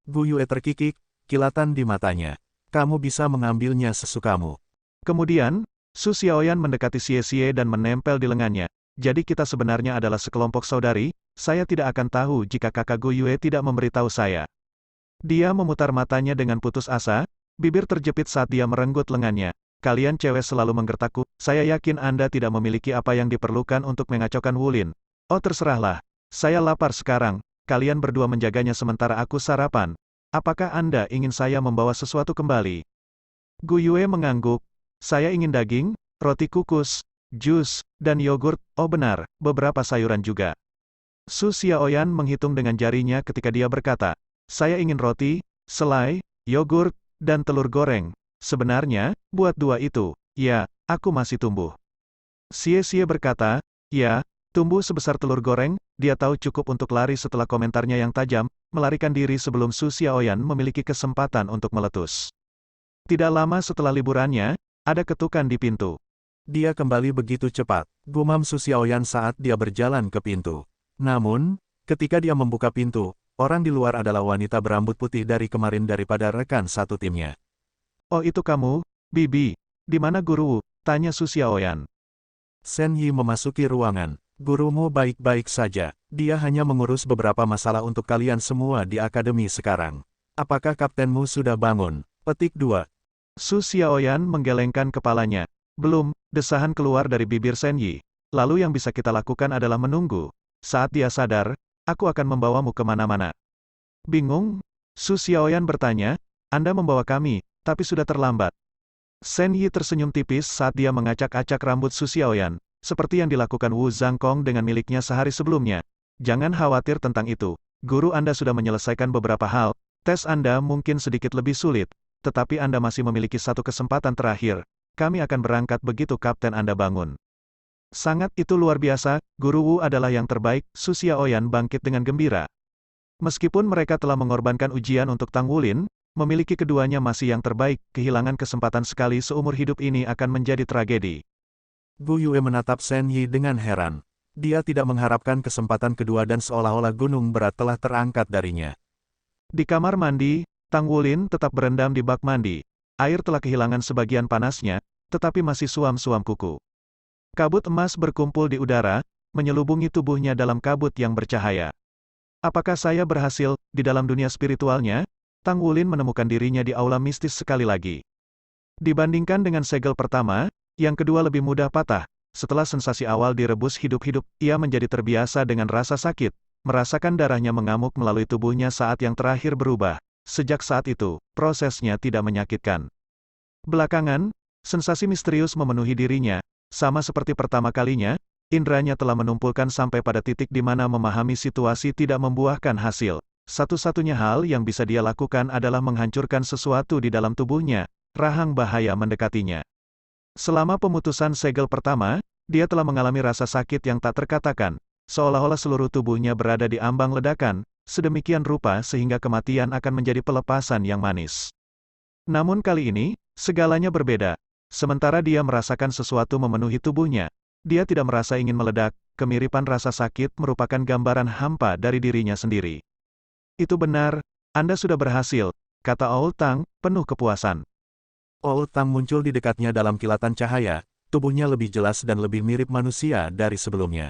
Gu Yue terkikik, kilatan di matanya. Kamu bisa mengambilnya sesukamu. Kemudian, Su Xiaoyan mendekati Xie dan menempel di lengannya. Jadi kita sebenarnya adalah sekelompok saudari, saya tidak akan tahu jika kakak Gu Yue tidak memberitahu saya. Dia memutar matanya dengan putus asa, bibir terjepit saat dia merenggut lengannya. Kalian cewek selalu menggertakku, saya yakin Anda tidak memiliki apa yang diperlukan untuk mengacaukan Wulin. Oh terserahlah, saya lapar sekarang, kalian berdua menjaganya sementara aku sarapan. Apakah Anda ingin saya membawa sesuatu kembali? Gu Yue mengangguk, saya ingin daging, roti kukus, jus, dan yogurt, oh benar, beberapa sayuran juga. Su Xiaoyan menghitung dengan jarinya ketika dia berkata, saya ingin roti, selai, yogurt, dan telur goreng. Sebenarnya, buat dua itu, ya, aku masih tumbuh. Xie berkata, ya, tumbuh sebesar telur goreng, dia tahu cukup untuk lari setelah komentarnya yang tajam, melarikan diri sebelum Su Xiaoyan memiliki kesempatan untuk meletus. Tidak lama setelah liburannya, ada ketukan di pintu. Dia kembali begitu cepat, gumam Su Xiaoyan saat dia berjalan ke pintu. Namun, ketika dia membuka pintu, orang di luar adalah wanita berambut putih dari kemarin daripada rekan satu timnya. Oh itu kamu, Bibi. Di mana Guru? Tanya Su Xiaoyan. Shen Yi memasuki ruangan. Gurumu baik-baik saja, dia hanya mengurus beberapa masalah untuk kalian semua di akademi sekarang. Apakah kaptenmu sudah bangun? Petik 2. Su Xiaoyan menggelengkan kepalanya. Belum, desahan keluar dari bibir Shen Yi. Lalu yang bisa kita lakukan adalah menunggu. Saat dia sadar, aku akan membawamu kemana-mana. Bingung? Su Xiaoyan bertanya, Anda membawa kami, tapi sudah terlambat. Shen Yi tersenyum tipis saat dia mengacak-acak rambut Su Xiaoyan, seperti yang dilakukan Wu Zhangkong dengan miliknya sehari sebelumnya. Jangan khawatir tentang itu. Guru Anda sudah menyelesaikan beberapa hal, tes Anda mungkin sedikit lebih sulit, tetapi Anda masih memiliki satu kesempatan terakhir. Kami akan berangkat begitu Kapten Anda bangun. Sangat itu luar biasa, Guru Wu adalah yang terbaik, Su Xiaoyan bangkit dengan gembira. Meskipun mereka telah mengorbankan ujian untuk Tang Wulin, memiliki keduanya masih yang terbaik, kehilangan kesempatan sekali seumur hidup ini akan menjadi tragedi. Gu Yue menatap Shen Yi dengan heran. Dia tidak mengharapkan kesempatan kedua dan seolah-olah gunung berat telah terangkat darinya. Di kamar mandi, Tang Wulin tetap berendam di bak mandi. Air telah kehilangan sebagian panasnya, tetapi masih suam-suam kuku. Kabut emas berkumpul di udara, menyelubungi tubuhnya dalam kabut yang bercahaya. Apakah saya berhasil, di dalam dunia spiritualnya? Tang Wulin menemukan dirinya di aula mistis sekali lagi. Dibandingkan dengan segel pertama, yang kedua lebih mudah patah. Setelah sensasi awal direbus hidup-hidup, ia menjadi terbiasa dengan rasa sakit, merasakan darahnya mengamuk melalui tubuhnya saat yang terakhir berubah. Sejak saat itu, prosesnya tidak menyakitkan. Belakangan, sensasi misterius memenuhi dirinya, sama seperti pertama kalinya, indranya telah menumpulkan sampai pada titik di mana memahami situasi tidak membuahkan hasil. Satu-satunya hal yang bisa dia lakukan adalah menghancurkan sesuatu di dalam tubuhnya, rahang bahaya mendekatinya. Selama pemutusan segel pertama, dia telah mengalami rasa sakit yang tak terkatakan, seolah-olah seluruh tubuhnya berada di ambang ledakan, sedemikian rupa sehingga kematian akan menjadi pelepasan yang manis. Namun kali ini, segalanya berbeda. Sementara dia merasakan sesuatu memenuhi tubuhnya, dia tidak merasa ingin meledak, kemiripan rasa sakit merupakan gambaran hampa dari dirinya sendiri. Itu benar, Anda sudah berhasil, kata Old Tang, penuh kepuasan. Old Tang muncul di dekatnya dalam kilatan cahaya, tubuhnya lebih jelas dan lebih mirip manusia dari sebelumnya.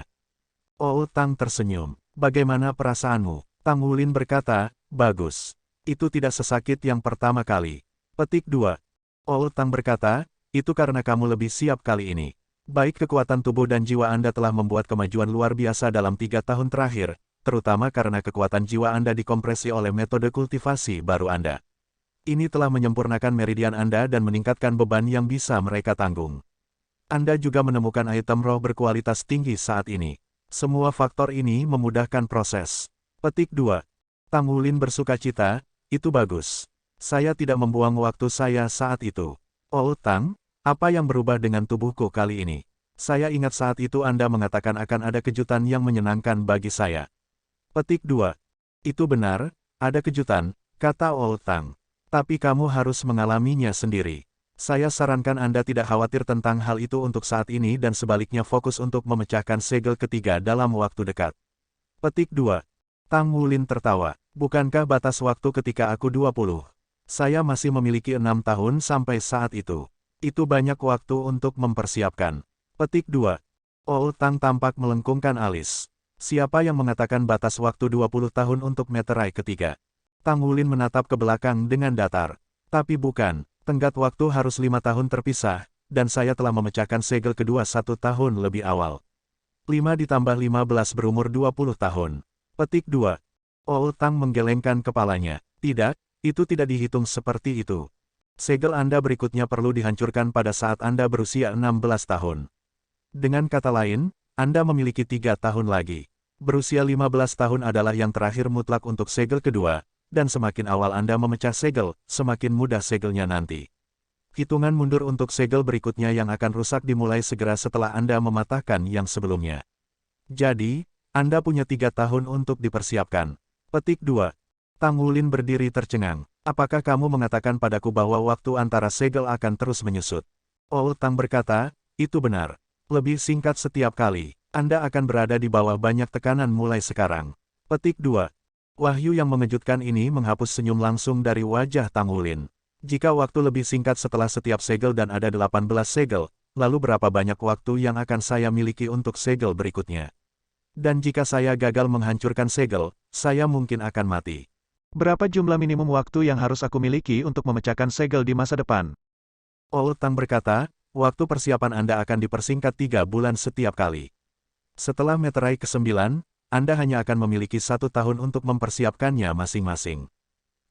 Old Tang tersenyum. Bagaimana perasaanmu? Tang Wulin berkata, bagus. Itu tidak sesakit yang pertama kali. Petik 2. Old Tang berkata, itu karena kamu lebih siap kali ini. Baik kekuatan tubuh dan jiwa Anda telah membuat kemajuan luar biasa dalam 3 tahun terakhir, terutama karena kekuatan jiwa Anda dikompresi oleh metode kultivasi baru Anda. Ini telah menyempurnakan meridian Anda dan meningkatkan beban yang bisa mereka tanggung. Anda juga menemukan item roh berkualitas tinggi saat ini. Semua faktor ini memudahkan proses. Petik 2. Tang Wulin bersukacita, itu bagus. Saya tidak membuang waktu saya saat itu. Old Tang, apa yang berubah dengan tubuhku kali ini? Saya ingat saat itu Anda mengatakan akan ada kejutan yang menyenangkan bagi saya. Petik 2. Itu benar, ada kejutan, kata Old Tang. Tapi kamu harus mengalaminya sendiri. Saya sarankan Anda tidak khawatir tentang hal itu untuk saat ini dan sebaliknya fokus untuk memecahkan segel ketiga dalam waktu dekat. Petik 2. Tang Wulin tertawa. Bukankah batas waktu ketika aku 20? Saya masih memiliki 6 tahun sampai saat itu. Itu banyak waktu untuk mempersiapkan. Petik 2. Old Tang tampak melengkungkan alis. Siapa yang mengatakan batas waktu 20 tahun untuk meterai ketiga? Tang Wulin menatap ke belakang dengan datar. Tapi bukan, tenggat waktu harus 5 tahun terpisah, dan saya telah memecahkan segel kedua 1 tahun lebih awal. 5 ditambah 15 berumur 20 tahun. Petik 2. Old Tang menggelengkan kepalanya. Tidak, itu tidak dihitung seperti itu. Segel Anda berikutnya perlu dihancurkan pada saat Anda berusia 16 tahun. Dengan kata lain, Anda memiliki 3 tahun lagi. Berusia 15 tahun adalah yang terakhir mutlak untuk segel kedua, dan semakin awal Anda memecah segel, semakin mudah segelnya nanti. Hitungan mundur untuk segel berikutnya yang akan rusak dimulai segera setelah Anda mematahkan yang sebelumnya. Jadi, Anda punya 3 tahun untuk dipersiapkan. Petik 2. Tang Wulin berdiri tercengang. Apakah kamu mengatakan padaku bahwa waktu antara segel akan terus menyusut? Old Tang berkata, Itu benar. Lebih singkat setiap kali. Anda akan berada di bawah banyak tekanan mulai sekarang. Petik 2. Wahyu yang mengejutkan ini menghapus senyum langsung dari wajah Tang Wulin. Jika waktu lebih singkat setelah setiap segel dan ada 18 segel, lalu berapa banyak waktu yang akan saya miliki untuk segel berikutnya? Dan jika saya gagal menghancurkan segel, saya mungkin akan mati. Berapa jumlah minimum waktu yang harus aku miliki untuk memecahkan segel di masa depan? Old Tang berkata, waktu persiapan Anda akan dipersingkat 3 bulan setiap kali. Setelah meterai ke-9, Anda hanya akan memiliki 1 tahun untuk mempersiapkannya masing-masing.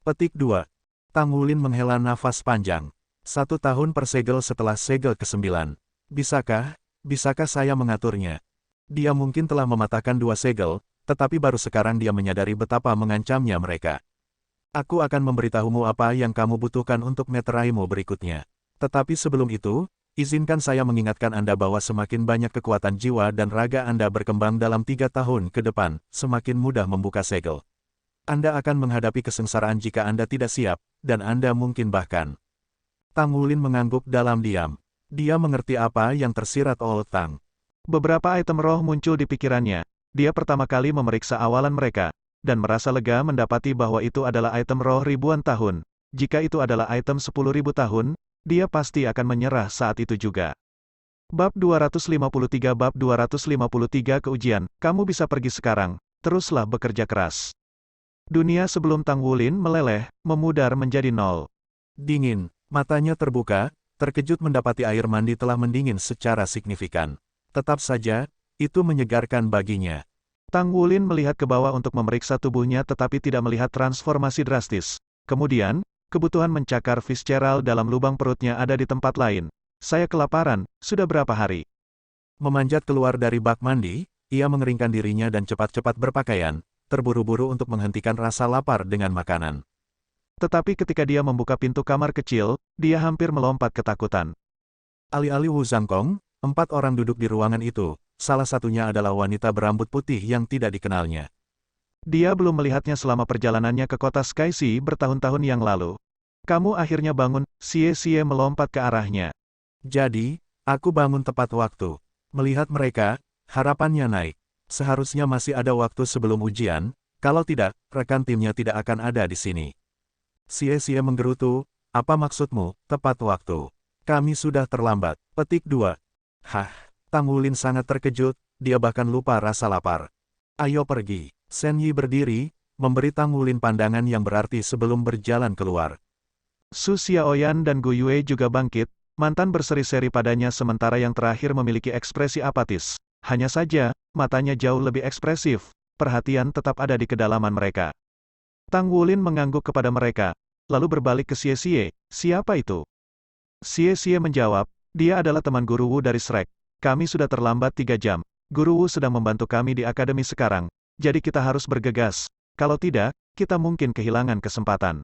Petik 2. Tang Wulin menghela nafas panjang. 1 tahun per segel setelah segel ke-9. Bisakah saya mengaturnya? Dia mungkin telah mematahkan 2 segel, tetapi baru sekarang dia menyadari betapa mengancamnya mereka. Aku akan memberitahumu apa yang kamu butuhkan untuk meteraimu berikutnya. Tetapi sebelum itu, izinkan saya mengingatkan Anda bahwa semakin banyak kekuatan jiwa dan raga Anda berkembang dalam 3 tahun ke depan, semakin mudah membuka segel. Anda akan menghadapi kesengsaraan jika Anda tidak siap, dan Anda mungkin bahkan. Tang Wulin mengangguk dalam diam. Dia mengerti apa yang tersirat Old Tang. Beberapa item roh muncul di pikirannya. Dia pertama kali memeriksa awalan mereka, dan merasa lega mendapati bahwa itu adalah item roh ribuan tahun. Jika itu adalah item 10.000 tahun, dia pasti akan menyerah saat itu juga. Bab 253 keujian, kamu bisa pergi sekarang, teruslah bekerja keras. Dunia sebelum Tang Wulin meleleh, memudar menjadi nol. Dingin, matanya terbuka, terkejut mendapati air mandi telah mendingin secara signifikan. Tetap saja, itu menyegarkan baginya. Tang Wulin melihat ke bawah untuk memeriksa tubuhnya tetapi tidak melihat transformasi drastis. Kemudian, kebutuhan mencakar Fitzgerald dalam lubang perutnya ada di tempat lain. Saya kelaparan, sudah berapa hari? Memanjat keluar dari bak mandi, ia mengeringkan dirinya dan cepat-cepat berpakaian, terburu-buru untuk menghentikan rasa lapar dengan makanan. Tetapi ketika dia membuka pintu kamar kecil, dia hampir melompat ketakutan. Alih-alih Wu Zhangkong, 4 orang duduk di ruangan itu, salah satunya adalah wanita berambut putih yang tidak dikenalnya. Dia belum melihatnya selama perjalanannya ke kota Skysi bertahun-tahun yang lalu. Kamu akhirnya bangun, Xie melompat ke arahnya. Jadi, aku bangun tepat waktu. Melihat mereka, harapannya naik. Seharusnya masih ada waktu sebelum ujian, kalau tidak, rekan timnya tidak akan ada di sini. Xie menggerutu, apa maksudmu, tepat waktu? Kami sudah terlambat. Petik 2. Hah, Tang Wulin sangat terkejut, dia bahkan lupa rasa lapar. Ayo pergi. Shen Yi berdiri, memberi Tang Wulin pandangan yang berarti sebelum berjalan keluar. Su Xiaoyan dan Gu Yue juga bangkit, mantan berseri-seri padanya sementara yang terakhir memiliki ekspresi apatis. Hanya saja, matanya jauh lebih ekspresif, perhatian tetap ada di kedalaman mereka. Tang Wulin mengangguk kepada mereka, lalu berbalik ke Xie, siapa itu? Xie menjawab, dia adalah teman Guru Wu dari Shrek. Kami sudah terlambat 3 jam. Guru Wu sedang membantu kami di akademi sekarang. Jadi kita harus bergegas, kalau tidak, kita mungkin kehilangan kesempatan.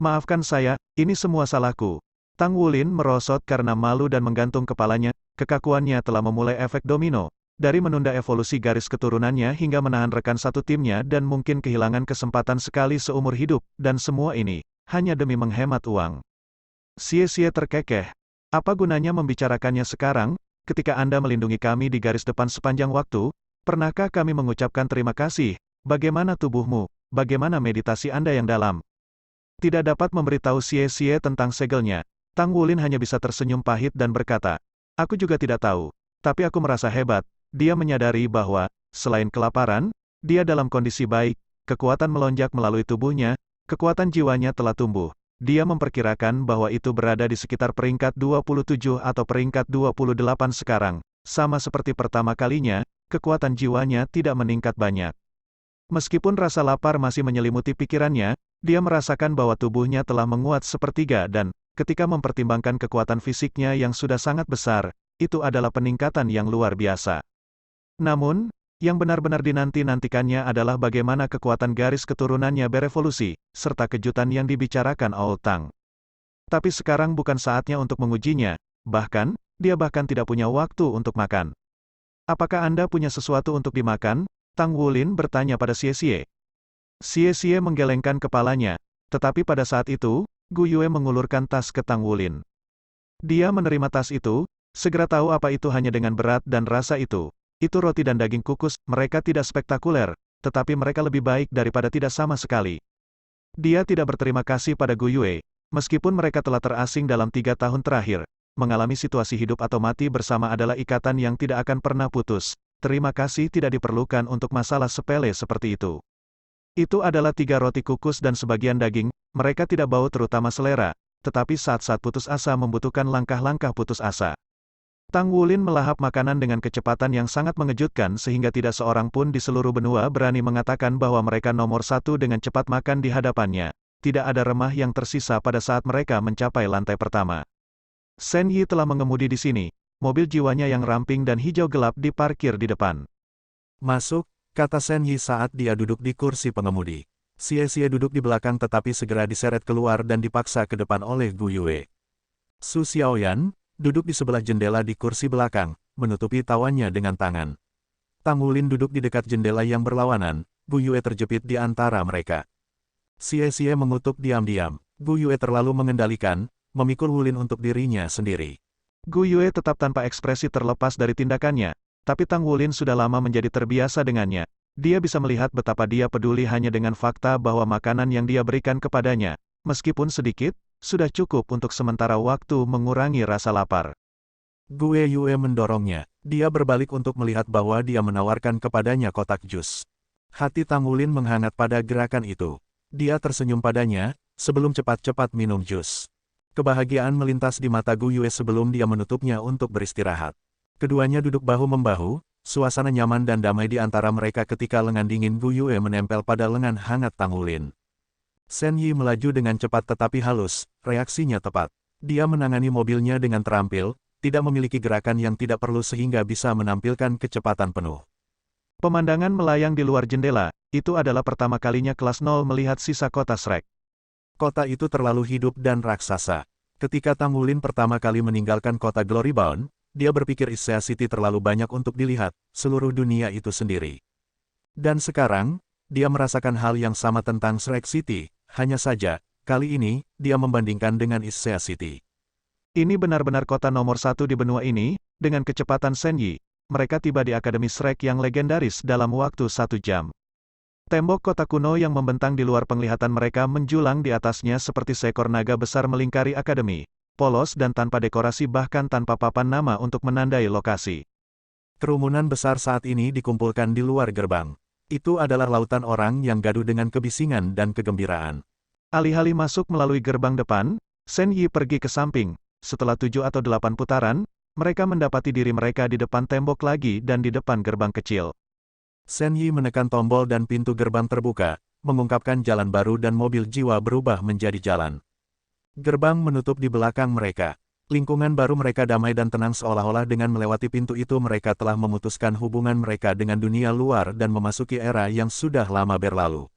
Maafkan saya, ini semua salahku. Tang Wulin merosot karena malu dan menggantung kepalanya, kekakuannya telah memulai efek domino, dari menunda evolusi garis keturunannya hingga menahan rekan satu timnya dan mungkin kehilangan kesempatan sekali seumur hidup, dan semua ini, hanya demi menghemat uang. Xie terkekeh. Apa gunanya membicarakannya sekarang, ketika Anda melindungi kami di garis depan sepanjang waktu? Pernahkah kami mengucapkan terima kasih? Bagaimana tubuhmu? Bagaimana meditasi Anda yang dalam? Tidak dapat memberitahu Xie tentang segelnya. Tang Wulin hanya bisa tersenyum pahit dan berkata, aku juga tidak tahu. Tapi aku merasa hebat. Dia menyadari bahwa, selain kelaparan, dia dalam kondisi baik, kekuatan melonjak melalui tubuhnya, kekuatan jiwanya telah tumbuh. Dia memperkirakan bahwa itu berada di sekitar peringkat 27 atau peringkat 28 sekarang. Sama seperti pertama kalinya, kekuatan jiwanya tidak meningkat banyak. Meskipun rasa lapar masih menyelimuti pikirannya, dia merasakan bahwa tubuhnya telah menguat sepertiga dan, ketika mempertimbangkan kekuatan fisiknya yang sudah sangat besar, itu adalah peningkatan yang luar biasa. Namun, yang benar-benar dinanti-nantikannya adalah bagaimana kekuatan garis keturunannya berevolusi, serta kejutan yang dibicarakan Old Tang. Tapi sekarang bukan saatnya untuk mengujinya, bahkan, dia bahkan tidak punya waktu untuk makan. Apakah Anda punya sesuatu untuk dimakan? Tang Wulin bertanya pada Xie. Xie menggelengkan kepalanya, tetapi pada saat itu, Gu Yue mengulurkan tas ke Tang Wulin. Dia menerima tas itu, Segera tahu apa itu hanya dengan berat dan rasa itu. Itu roti dan daging kukus, mereka tidak spektakuler, tetapi mereka lebih baik daripada tidak sama sekali. Dia tidak berterima kasih pada Gu Yue, meskipun mereka telah terasing dalam 3 tahun terakhir. Mengalami situasi hidup atau mati bersama adalah ikatan yang tidak akan pernah putus. Terima kasih tidak diperlukan untuk masalah sepele seperti itu. Itu adalah 3 roti kukus dan sebagian daging, mereka tidak bau terutama selera, tetapi saat-saat putus asa membutuhkan langkah-langkah putus asa. Tang Wulin melahap makanan dengan kecepatan yang sangat mengejutkan sehingga tidak seorang pun di seluruh benua berani mengatakan bahwa mereka nomor 1 dengan cepat makan di hadapannya. Tidak ada remah yang tersisa pada saat mereka mencapai lantai pertama. Shen Yi telah mengemudi di sini, mobil jiwanya yang ramping dan hijau gelap diparkir di depan. Masuk, kata Shen Yi saat dia duduk di kursi pengemudi. Xie duduk di belakang tetapi segera diseret keluar dan dipaksa ke depan oleh Gu Yue. Su Xiaoyan duduk di sebelah jendela di kursi belakang, menutupi tawannya dengan tangan. Tang Wulin duduk di dekat jendela yang berlawanan, Gu Yue terjepit di antara mereka. Xie mengutuk diam-diam. Gu Yue terlalu mengendalikan, memikul Wulin untuk dirinya sendiri. Gu Yue tetap tanpa ekspresi terlepas dari tindakannya, tapi Tang Wulin sudah lama menjadi terbiasa dengannya. Dia bisa melihat betapa dia peduli hanya dengan fakta bahwa makanan yang dia berikan kepadanya, meskipun sedikit, sudah cukup untuk sementara waktu mengurangi rasa lapar. Gu Yue mendorongnya. Dia berbalik untuk melihat bahwa dia menawarkan kepadanya kotak jus. Hati Tang Wulin menghangat pada gerakan itu. Dia tersenyum padanya, sebelum cepat-cepat minum jus. Kebahagiaan melintas di mata Gu Yue sebelum dia menutupnya untuk beristirahat. Keduanya duduk bahu-membahu, suasana nyaman dan damai di antara mereka ketika lengan dingin Gu Yue menempel pada lengan hangat Tang Wulin. Shen Yi melaju dengan cepat tetapi halus, reaksinya tepat. Dia menangani mobilnya dengan terampil, tidak memiliki gerakan yang tidak perlu sehingga bisa menampilkan kecepatan penuh. Pemandangan melayang di luar jendela, itu adalah pertama kalinya kelas 0 melihat sisa kota Shrek. Kota itu terlalu hidup dan raksasa. Ketika Tang Wulin pertama kali meninggalkan kota Glorybound, dia berpikir Issea City terlalu banyak untuk dilihat, seluruh dunia itu sendiri. Dan sekarang, dia merasakan hal yang sama tentang Shrek City. Hanya saja, kali ini, dia membandingkan dengan Issea City. Ini benar-benar kota nomor 1 di benua ini, dengan kecepatan Shen Yi. Mereka tiba di Akademi Shrek yang legendaris dalam waktu 1 jam. Tembok kota kuno yang membentang di luar penglihatan mereka menjulang di atasnya seperti seekor naga besar melingkari akademi. Polos dan tanpa dekorasi bahkan tanpa papan nama untuk menandai lokasi. Kerumunan besar saat ini dikumpulkan di luar gerbang. Itu adalah lautan orang yang gaduh dengan kebisingan dan kegembiraan. Alih-alih masuk melalui gerbang depan, Shen Yi pergi ke samping. Setelah 7 atau 8 putaran, mereka mendapati diri mereka di depan tembok lagi dan di depan gerbang kecil. Shen Yi menekan tombol dan pintu gerbang terbuka, mengungkapkan jalan baru dan mobil jiwa berubah menjadi jalan. Gerbang menutup di belakang mereka. Lingkungan baru mereka damai dan tenang seolah-olah dengan melewati pintu itu mereka telah memutuskan hubungan mereka dengan dunia luar dan memasuki era yang sudah lama berlalu.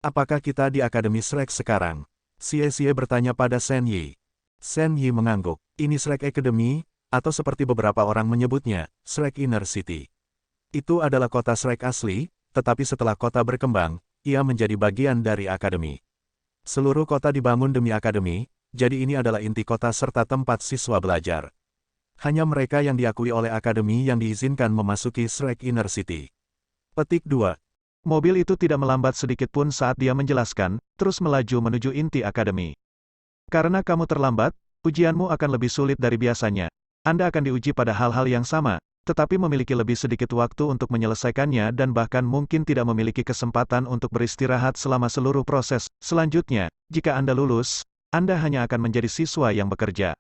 Apakah kita di Akademi Shrek sekarang? Xie bertanya pada Shen Yi. Shen Yi mengangguk. Ini Shrek Academy, atau seperti beberapa orang menyebutnya, Shrek Inner City. Itu adalah kota Shrek asli, tetapi setelah kota berkembang, ia menjadi bagian dari Akademi. Seluruh kota dibangun demi Akademi, jadi ini adalah inti kota serta tempat siswa belajar. Hanya mereka yang diakui oleh Akademi yang diizinkan memasuki Shrek Inner City. Petik 2. Mobil itu tidak melambat sedikit pun saat dia menjelaskan, terus melaju menuju inti Akademi. Karena kamu terlambat, ujianmu akan lebih sulit dari biasanya. Anda akan diuji pada hal-hal yang sama, tetapi memiliki lebih sedikit waktu untuk menyelesaikannya dan bahkan mungkin tidak memiliki kesempatan untuk beristirahat selama seluruh proses. Selanjutnya, jika Anda lulus, Anda hanya akan menjadi siswa yang bekerja.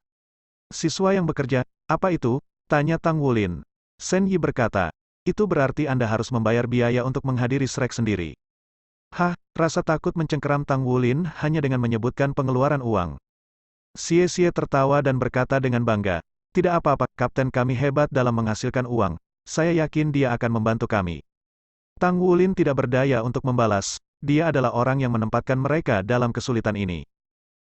Siswa yang bekerja, apa itu? Tanya Tang Wulin. Shen Yi berkata, itu berarti Anda harus membayar biaya untuk menghadiri Shrek sendiri. Hah, rasa takut mencengkeram Tang Wulin hanya dengan menyebutkan pengeluaran uang. Xie tertawa dan berkata dengan bangga, tidak apa-apa, kapten kami hebat dalam menghasilkan uang, saya yakin dia akan membantu kami. Tang Wulin tidak berdaya untuk membalas, dia adalah orang yang menempatkan mereka dalam kesulitan ini.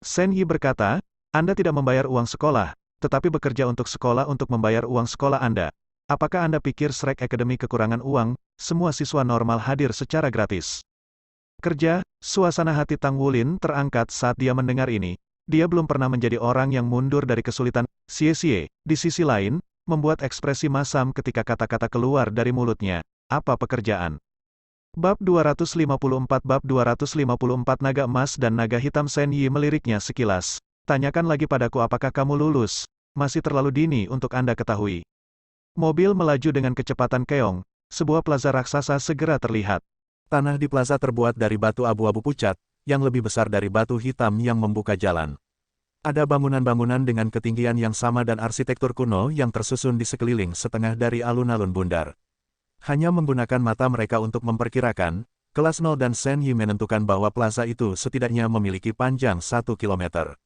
Shen Yi berkata, Anda tidak membayar uang sekolah, tetapi bekerja untuk sekolah untuk membayar uang sekolah Anda. Apakah Anda pikir Shrek Academy kekurangan uang? Semua siswa normal hadir secara gratis. Kerja, suasana hati Tang Wulin terangkat saat dia mendengar ini. Dia belum pernah menjadi orang yang mundur dari kesulitan. Xie, di sisi lain, membuat ekspresi masam ketika kata-kata keluar dari mulutnya. Apa pekerjaan? Bab 254 Naga Emas dan Naga Hitam. Shen Yi meliriknya sekilas. Tanyakan lagi padaku apakah kamu lulus. Masih terlalu dini untuk Anda ketahui. Mobil melaju dengan kecepatan keong. Sebuah plaza raksasa segera terlihat. Tanah di plaza terbuat dari batu abu-abu pucat, yang lebih besar dari batu hitam yang membuka jalan. Ada bangunan-bangunan dengan ketinggian yang sama dan arsitektur kuno yang tersusun di sekeliling setengah dari alun-alun bundar. Hanya menggunakan mata mereka untuk memperkirakan, kelas 0 dan Shen Yi menentukan bahwa plaza itu setidaknya memiliki panjang 1 kilometer.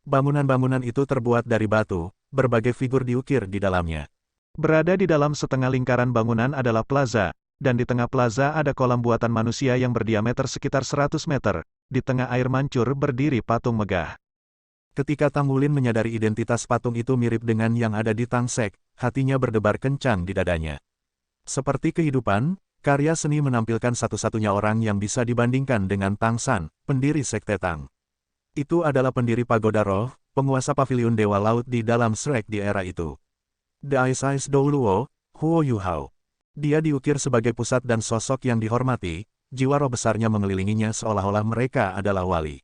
Bangunan-bangunan itu terbuat dari batu, berbagai figur diukir di dalamnya. Berada di dalam setengah lingkaran bangunan adalah plaza, dan di tengah plaza ada kolam buatan manusia yang berdiameter sekitar 100 meter. Di tengah air mancur berdiri patung megah. Ketika Tang Wulin menyadari identitas patung itu mirip dengan yang ada di Tang Sek, hatinya berdebar kencang di dadanya. Seperti kehidupan, karya seni menampilkan satu-satunya orang yang bisa dibandingkan dengan Tang San, pendiri Sekte Tang. Itu adalah pendiri Pagoda Roh, penguasa paviliun Dewa Laut di dalam Shrek di era itu. The Ice Dou Luo, Huo Yu Hao. Dia diukir sebagai pusat dan sosok yang dihormati, jiwa roh besarnya mengelilinginya seolah-olah mereka adalah wali.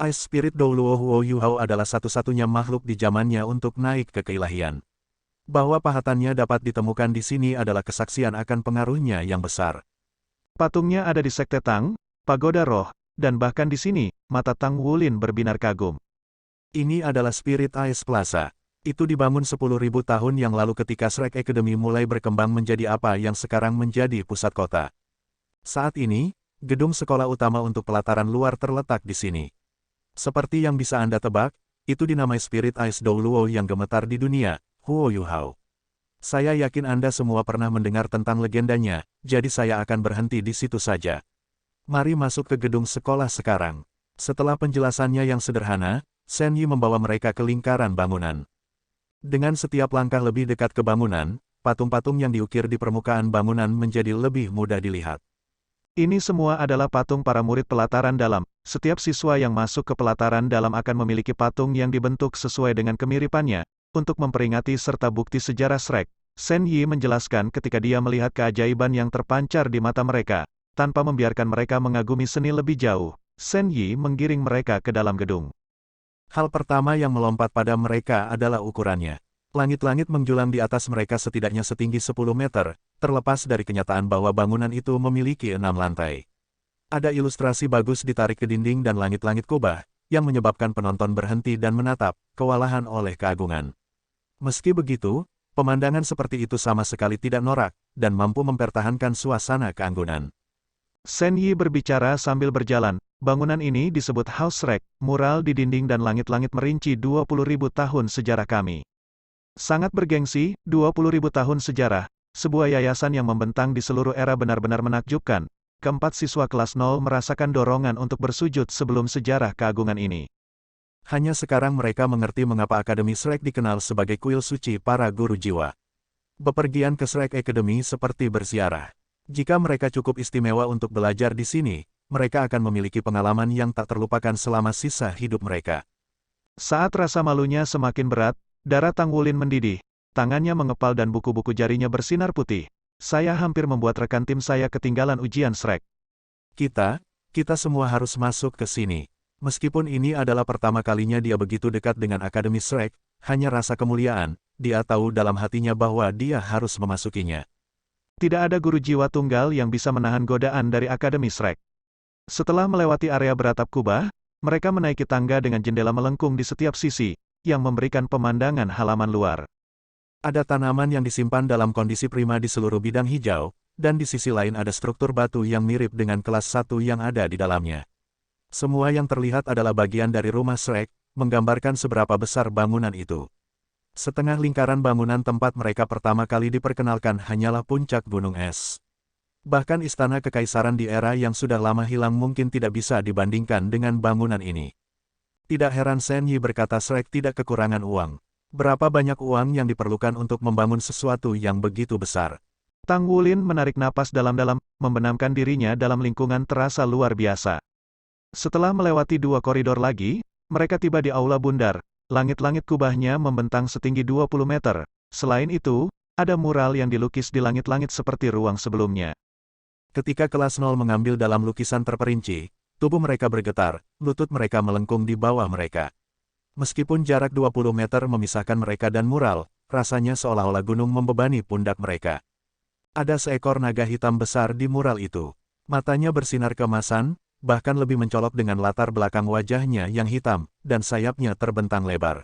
Ice Spirit Dou Luo Huo Yu Hao adalah satu-satunya makhluk di zamannya untuk naik ke keilahian. Bahwa pahatannya dapat ditemukan di sini adalah kesaksian akan pengaruhnya yang besar. Patungnya ada di Sekte Tang, Pagoda Roh, dan bahkan di sini, mata Tang Wulin berbinar kagum. Ini adalah Spirit Ice Plaza. Itu dibangun 10.000 tahun yang lalu ketika Shrek Academy mulai berkembang menjadi apa yang sekarang menjadi pusat kota. Saat ini, gedung sekolah utama untuk pelataran luar terletak di sini. Seperti yang bisa Anda tebak, itu dinamai Spirit Ice Dou Luo yang gemetar di dunia, Huo Yu Hao. Saya yakin Anda semua pernah mendengar tentang legendanya, jadi saya akan berhenti di situ saja. Mari masuk ke gedung sekolah sekarang. Setelah penjelasannya yang sederhana, Shen Yi membawa mereka ke lingkaran bangunan. Dengan setiap langkah lebih dekat ke bangunan, patung-patung yang diukir di permukaan bangunan menjadi lebih mudah dilihat. Ini semua adalah patung para murid pelataran dalam. Setiap siswa yang masuk ke pelataran dalam akan memiliki patung yang dibentuk sesuai dengan kemiripannya, untuk memperingati serta bukti sejarah Shrek. Shen Yi menjelaskan ketika dia melihat keajaiban yang terpancar di mata mereka. Tanpa membiarkan mereka mengagumi seni lebih jauh, Shen Yi menggiring mereka ke dalam gedung. Hal pertama yang melompat pada mereka adalah ukurannya. Langit-langit menjulang di atas mereka setidaknya setinggi 10 meter, terlepas dari kenyataan bahwa bangunan itu memiliki 6 lantai. Ada ilustrasi bagus ditarik ke dinding dan langit-langit kubah, yang menyebabkan penonton berhenti dan menatap, kewalahan oleh keagungan. Meski begitu, pemandangan seperti itu sama sekali tidak norak, dan mampu mempertahankan suasana keanggunan. Shen Yi berbicara sambil berjalan. Bangunan ini disebut House Shrek, mural di dinding dan langit-langit merinci 20.000 tahun sejarah kami. Sangat bergengsi, 20.000 tahun sejarah, sebuah yayasan yang membentang di seluruh era benar-benar menakjubkan. Keempat siswa kelas 0 merasakan dorongan untuk bersujud sebelum sejarah keagungan ini. Hanya sekarang mereka mengerti mengapa Akademi Shrek dikenal sebagai kuil suci para guru jiwa. Bepergian ke Shrek Academy seperti berziarah. Jika mereka cukup istimewa untuk belajar di sini, mereka akan memiliki pengalaman yang tak terlupakan selama sisa hidup mereka. Saat rasa malunya semakin berat, darah Tang Wulin mendidih, tangannya mengepal dan buku-buku jarinya bersinar putih. Saya hampir membuat rekan tim saya ketinggalan ujian Shrek. Kita semua harus masuk ke sini. Meskipun ini adalah pertama kalinya dia begitu dekat dengan Akademi Shrek, hanya rasa kemuliaan, dia tahu dalam hatinya bahwa dia harus memasukinya. Tidak ada guru jiwa tunggal yang bisa menahan godaan dari Akademi Shrek. Setelah melewati area beratap kubah, mereka menaiki tangga dengan jendela melengkung di setiap sisi, yang memberikan pemandangan halaman luar. Ada tanaman yang disimpan dalam kondisi prima di seluruh bidang hijau, dan di sisi lain ada struktur batu yang mirip dengan kelas 1 yang ada di dalamnya. Semua yang terlihat adalah bagian dari rumah Shrek, menggambarkan seberapa besar bangunan itu. Setengah lingkaran bangunan tempat mereka pertama kali diperkenalkan hanyalah puncak gunung es. Bahkan istana kekaisaran di era yang sudah lama hilang mungkin tidak bisa dibandingkan dengan bangunan ini. Tidak heran Shen Yi berkata Shrek tidak kekurangan uang. Berapa banyak uang yang diperlukan untuk membangun sesuatu yang begitu besar? Tang Wulin menarik napas dalam-dalam, membenamkan dirinya dalam lingkungan terasa luar biasa. Setelah melewati 2 koridor lagi, Mereka tiba di aula bundar. Langit-langit kubahnya membentang setinggi 20 meter. Selain itu, ada mural yang dilukis di langit-langit seperti ruang sebelumnya. Ketika kelas 0 mengambil dalam lukisan terperinci, tubuh mereka bergetar, lutut mereka melengkung di bawah mereka. Meskipun jarak 20 meter memisahkan mereka dan mural, rasanya seolah-olah gunung membebani pundak mereka. Ada seekor naga hitam besar di mural itu. Matanya bersinar keemasan, bahkan lebih mencolok dengan latar belakang wajahnya yang hitam, dan sayapnya terbentang lebar.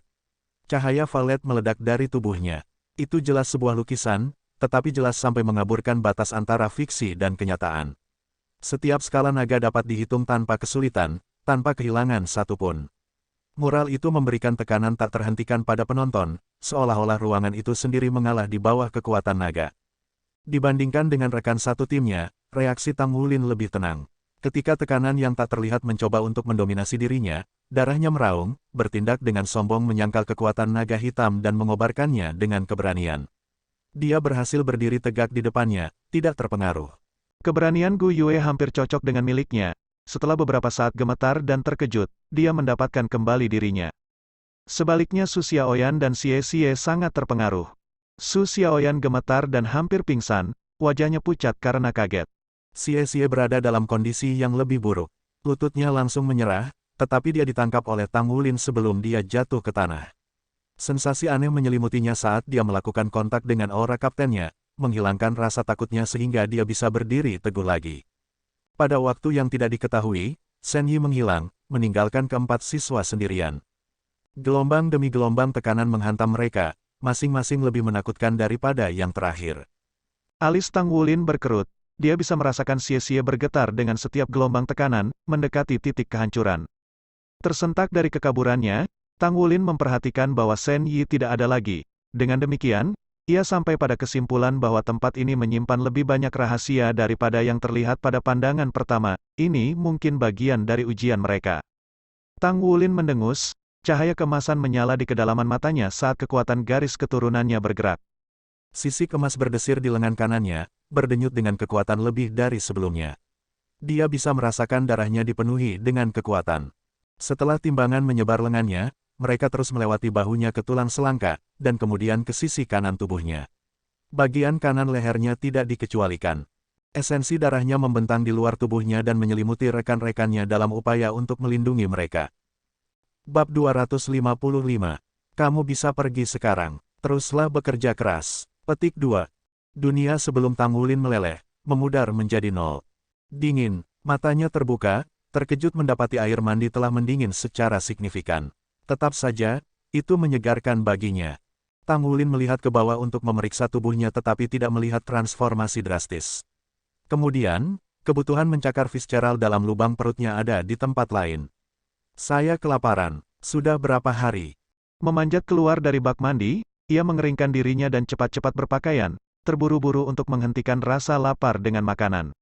Cahaya violet meledak dari tubuhnya. Itu jelas sebuah lukisan, tetapi jelas sampai mengaburkan batas antara fiksi dan kenyataan. Setiap skala naga dapat dihitung tanpa kesulitan, tanpa kehilangan satupun. Mural itu memberikan tekanan tak terhentikan pada penonton, seolah-olah ruangan itu sendiri mengalah di bawah kekuatan naga. Dibandingkan dengan rekan satu timnya, reaksi Tang Wulin lebih tenang. Ketika tekanan yang tak terlihat mencoba untuk mendominasi dirinya, darahnya meraung, bertindak dengan sombong menyangkal kekuatan naga hitam dan mengobarkannya dengan keberanian. Dia berhasil berdiri tegak di depannya, tidak terpengaruh. Keberanian Gu Yue hampir cocok dengan miliknya. Setelah beberapa saat gemetar dan terkejut, dia mendapatkan kembali dirinya. Sebaliknya Su Xiaoyan dan Xie Xie sangat terpengaruh. Su Xiaoyan gemetar dan hampir pingsan, wajahnya pucat karena kaget. Xie Xie berada dalam kondisi yang lebih buruk. Lututnya langsung menyerah, tetapi dia ditangkap oleh Tang Wulin sebelum dia jatuh ke tanah. Sensasi aneh menyelimutinya saat dia melakukan kontak dengan aura kaptennya, menghilangkan rasa takutnya sehingga dia bisa berdiri teguh lagi. Pada waktu yang tidak diketahui, Shen Yi menghilang, meninggalkan keempat siswa sendirian. Gelombang demi gelombang tekanan menghantam mereka, masing-masing lebih menakutkan daripada yang terakhir. Alis Tang Wulin berkerut. Dia bisa merasakan Xie Xie bergetar dengan setiap gelombang tekanan, mendekati titik kehancuran. Tersentak dari kekaburannya, Tang Wulin memperhatikan bahwa Shen Yi tidak ada lagi. Dengan demikian, ia sampai pada kesimpulan bahwa tempat ini menyimpan lebih banyak rahasia daripada yang terlihat pada pandangan pertama. Ini mungkin bagian dari ujian mereka. Tang Wulin mendengus, cahaya kemasan menyala di kedalaman matanya saat kekuatan garis keturunannya bergerak. Sisik emas berdesir di lengan kanannya, berdenyut dengan kekuatan lebih dari sebelumnya. Dia bisa merasakan darahnya dipenuhi dengan kekuatan. Setelah timbangan menyebar lengannya, mereka terus melewati bahunya ke tulang selangka, dan kemudian ke sisi kanan tubuhnya. Bagian kanan lehernya tidak dikecualikan. Esensi darahnya membentang di luar tubuhnya dan menyelimuti rekan-rekannya dalam upaya untuk melindungi mereka. Bab 255. Kamu bisa pergi sekarang. Teruslah bekerja keras. Petik 2. Dunia sebelum Tang Wulin meleleh, memudar menjadi nol. Dingin, matanya terbuka, terkejut mendapati air mandi telah mendingin secara signifikan. Tetap saja, itu menyegarkan baginya. Tang Wulin melihat ke bawah untuk memeriksa tubuhnya tetapi tidak melihat transformasi drastis. Kemudian, kebutuhan mencakar Fitzgerald dalam lubang perutnya ada di tempat lain. Saya kelaparan, sudah berapa hari? Memanjat keluar dari bak mandi, ia mengeringkan dirinya dan cepat-cepat berpakaian, terburu-buru untuk menghentikan rasa lapar dengan makanan.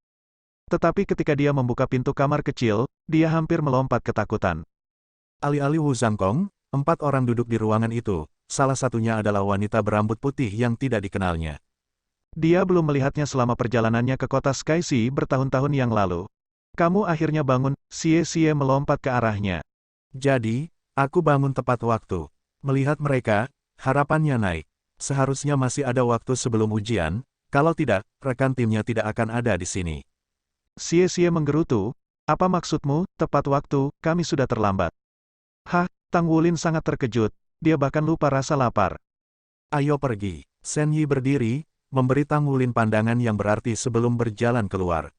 Tetapi ketika dia membuka pintu kamar kecil, dia hampir melompat ketakutan. Alih-alih Wu Zhangkong, 4 orang duduk di ruangan itu, salah satunya adalah wanita berambut putih yang tidak dikenalnya. Dia belum melihatnya selama perjalanannya ke kota Skysi bertahun-tahun yang lalu. Kamu akhirnya bangun, Xie Xie melompat ke arahnya. Jadi, aku bangun tepat waktu. Melihat mereka, harapannya naik. Seharusnya masih ada waktu sebelum ujian, kalau tidak, rekan timnya tidak akan ada di sini. Xie Xie menggerutu, apa maksudmu, tepat waktu, kami sudah terlambat. Hah, Tang Wulin sangat terkejut, dia bahkan lupa rasa lapar. Ayo pergi. Shen Yi berdiri, memberi Tang Wulin pandangan yang berarti sebelum berjalan keluar.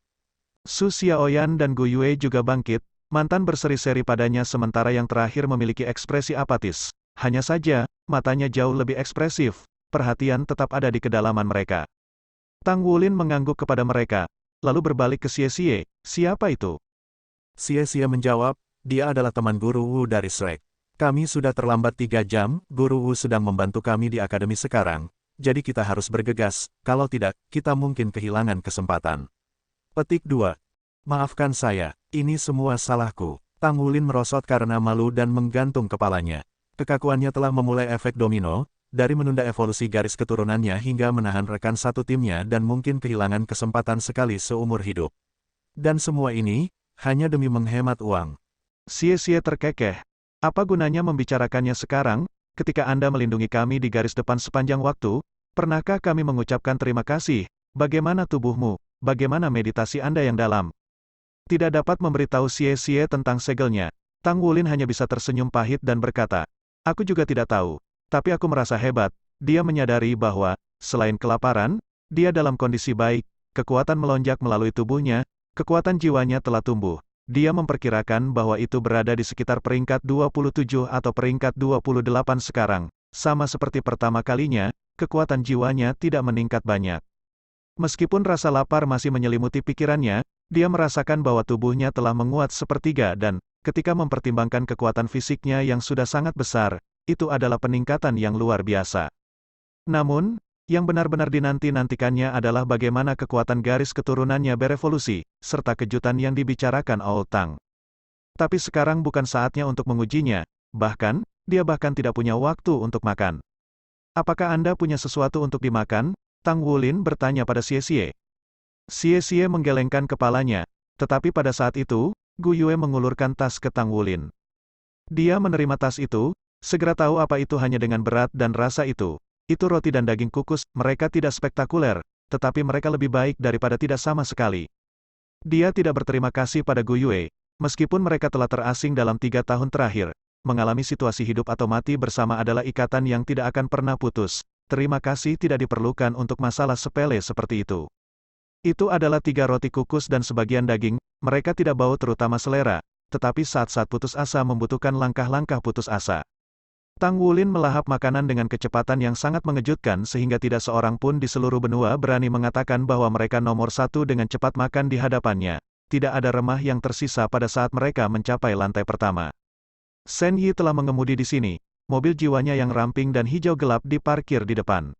Su Xiaoyan dan Gu Yue juga bangkit, mantan berseri-seri padanya sementara yang terakhir memiliki ekspresi apatis. Hanya saja, matanya jauh lebih ekspresif, perhatian tetap ada di kedalaman mereka. Tang Wulin mengangguk kepada mereka, lalu berbalik ke Xie Xie, siapa itu? Xie Xie menjawab, dia adalah teman Guru Wu dari Shrek. Kami sudah terlambat 3 jam, Guru Wu sedang membantu kami di akademi sekarang, jadi kita harus bergegas, kalau tidak, kita mungkin kehilangan kesempatan. Petik 2. Maafkan saya, ini semua salahku. Tang Wulin merosot karena malu dan menggantung kepalanya. Kekakuannya telah memulai efek domino, dari menunda evolusi garis keturunannya hingga menahan rekan satu timnya dan mungkin kehilangan kesempatan sekali seumur hidup. Dan semua ini, hanya demi menghemat uang. Xie Xie terkekeh. Apa gunanya membicarakannya sekarang, ketika Anda melindungi kami di garis depan sepanjang waktu? Pernahkah kami mengucapkan terima kasih? Bagaimana tubuhmu? Bagaimana meditasi Anda yang dalam? Tidak dapat memberitahu Xie tentang segelnya. Tang Wulin hanya bisa tersenyum pahit dan berkata, "Aku juga tidak tahu. Tapi aku merasa hebat." Dia menyadari bahwa, selain kelaparan, dia dalam kondisi baik, kekuatan melonjak melalui tubuhnya, kekuatan jiwanya telah tumbuh. Dia memperkirakan bahwa itu berada di sekitar peringkat 27 atau peringkat 28 sekarang. Sama seperti pertama kalinya, kekuatan jiwanya tidak meningkat banyak. Meskipun rasa lapar masih menyelimuti pikirannya, dia merasakan bahwa tubuhnya telah menguat sepertiga dan, ketika mempertimbangkan kekuatan fisiknya yang sudah sangat besar, itu adalah peningkatan yang luar biasa. Namun, yang benar-benar dinanti-nantikannya adalah bagaimana kekuatan garis keturunannya berevolusi, serta kejutan yang dibicarakan Old Tang. Tapi sekarang bukan saatnya untuk mengujinya, bahkan, dia bahkan tidak punya waktu untuk makan. "Apakah Anda punya sesuatu untuk dimakan?" Tang Wulin bertanya pada Xie. Xie menggelengkan kepalanya, tetapi pada saat itu, Gu Yue mengulurkan tas ke Tang Wulin. Dia menerima tas itu, segera tahu apa itu hanya dengan berat dan rasa itu. Itu roti dan daging kukus, mereka tidak spektakuler, tetapi mereka lebih baik daripada tidak sama sekali. Dia tidak berterima kasih pada Gu Yue, meskipun mereka telah terasing dalam 3 tahun terakhir. Mengalami situasi hidup atau mati bersama adalah ikatan yang tidak akan pernah putus. Terima kasih tidak diperlukan untuk masalah sepele seperti itu. Itu adalah 3 roti kukus dan sebagian daging, mereka tidak bau terutama selera, tetapi saat-saat putus asa membutuhkan langkah-langkah putus asa. Tang Wulin melahap makanan dengan kecepatan yang sangat mengejutkan sehingga tidak seorang pun di seluruh benua berani mengatakan bahwa mereka nomor 1 dengan cepat makan di hadapannya. Tidak ada remah yang tersisa pada saat mereka mencapai lantai pertama. Shen Yi telah mengemudi di sini. Mobil jiwanya yang ramping dan hijau gelap diparkir di depan.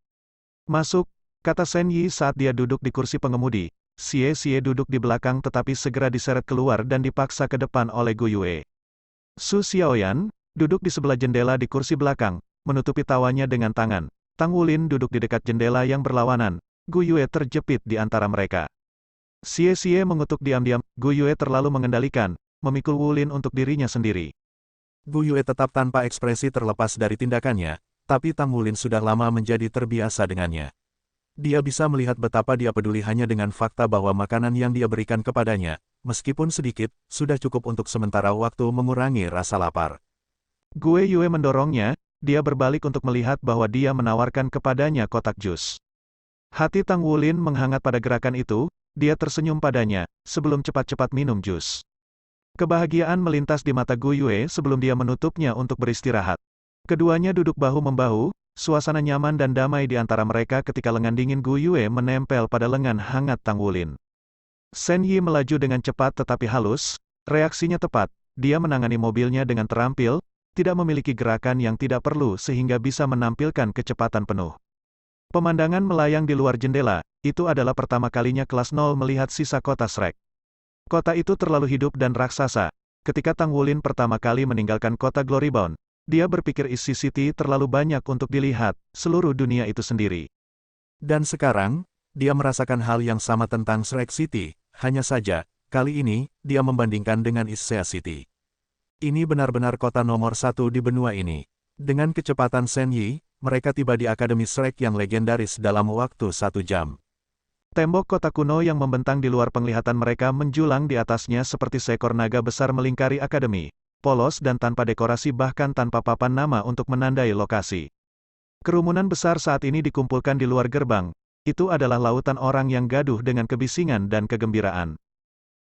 "Masuk," kata Shen Yi saat dia duduk di kursi pengemudi. Xie duduk di belakang tetapi segera diseret keluar dan dipaksa ke depan oleh Gu Yue. Su Xiaoyan, duduk di sebelah jendela di kursi belakang, menutupi tawanya dengan tangan. Tang Wulin duduk di dekat jendela yang berlawanan. Gu Yue terjepit di antara mereka. Xie mengutuk diam-diam. Gu Yue terlalu mengendalikan, memikul Wulin untuk dirinya sendiri. Gu Yue tetap tanpa ekspresi terlepas dari tindakannya, tapi Tang Wulin sudah lama menjadi terbiasa dengannya. Dia bisa melihat betapa dia peduli hanya dengan fakta bahwa makanan yang dia berikan kepadanya, meskipun sedikit, sudah cukup untuk sementara waktu mengurangi rasa lapar. Gu Yue mendorongnya, dia berbalik untuk melihat bahwa dia menawarkan kepadanya kotak jus. Hati Tang Wulin menghangat pada gerakan itu, dia tersenyum padanya, sebelum cepat-cepat minum jus. Kebahagiaan melintas di mata Gu Yue sebelum dia menutupnya untuk beristirahat. Keduanya duduk bahu-membahu, suasana nyaman dan damai di antara mereka ketika lengan dingin Gu Yue menempel pada lengan hangat Tang Wulin. Shen Yi melaju dengan cepat tetapi halus, reaksinya tepat, dia menangani mobilnya dengan terampil, tidak memiliki gerakan yang tidak perlu sehingga bisa menampilkan kecepatan penuh. Pemandangan melayang di luar jendela, itu adalah pertama kalinya kelas 0 melihat sisa kota Shrek. Kota itu terlalu hidup dan raksasa. Ketika Tang Wulin pertama kali meninggalkan kota Glorybound, dia berpikir isi City terlalu banyak untuk dilihat, seluruh dunia itu sendiri. Dan sekarang, dia merasakan hal yang sama tentang Shrek City, hanya saja, kali ini, dia membandingkan dengan Issea City. Ini benar-benar kota nomor 1 di benua ini. Dengan kecepatan Shen Yi, mereka tiba di Akademi Shrek yang legendaris dalam waktu 1 jam. Tembok kota kuno yang membentang di luar penglihatan mereka menjulang di atasnya seperti seekor naga besar melingkari akademi, polos dan tanpa dekorasi bahkan tanpa papan nama untuk menandai lokasi. Kerumunan besar saat ini dikumpulkan di luar gerbang, itu adalah lautan orang yang gaduh dengan kebisingan dan kegembiraan.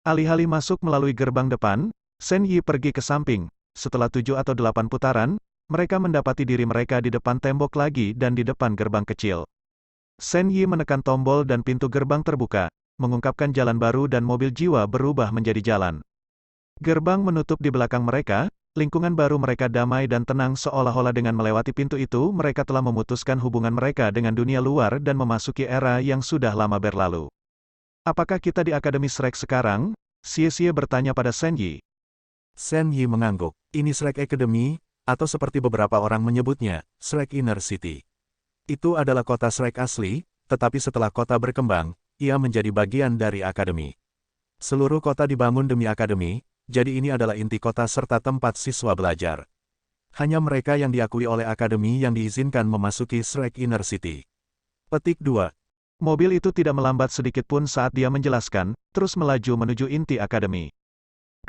Alih-alih masuk melalui gerbang depan, Shen Yi pergi ke samping, setelah 7 atau 8 putaran, mereka mendapati diri mereka di depan tembok lagi dan di depan gerbang kecil. Shen Yi menekan tombol dan pintu gerbang terbuka, mengungkapkan jalan baru dan mobil jiwa berubah menjadi jalan. Gerbang menutup di belakang mereka, lingkungan baru mereka damai dan tenang seolah-olah dengan melewati pintu itu mereka telah memutuskan hubungan mereka dengan dunia luar dan memasuki era yang sudah lama berlalu. "Apakah kita di Akademi Shrek sekarang?" Xie bertanya pada Shen Yi. Shen Yi mengangguk, ini Shrek Academy, atau seperti beberapa orang menyebutnya, Shrek Inner City. Itu adalah kota Shrek asli, tetapi setelah kota berkembang, ia menjadi bagian dari akademi. Seluruh kota dibangun demi akademi, jadi ini adalah inti kota serta tempat siswa belajar. Hanya mereka yang diakui oleh akademi yang diizinkan memasuki Shrek Inner City. Petik 2. Mobil itu tidak melambat sedikit pun saat dia menjelaskan, terus melaju menuju inti akademi.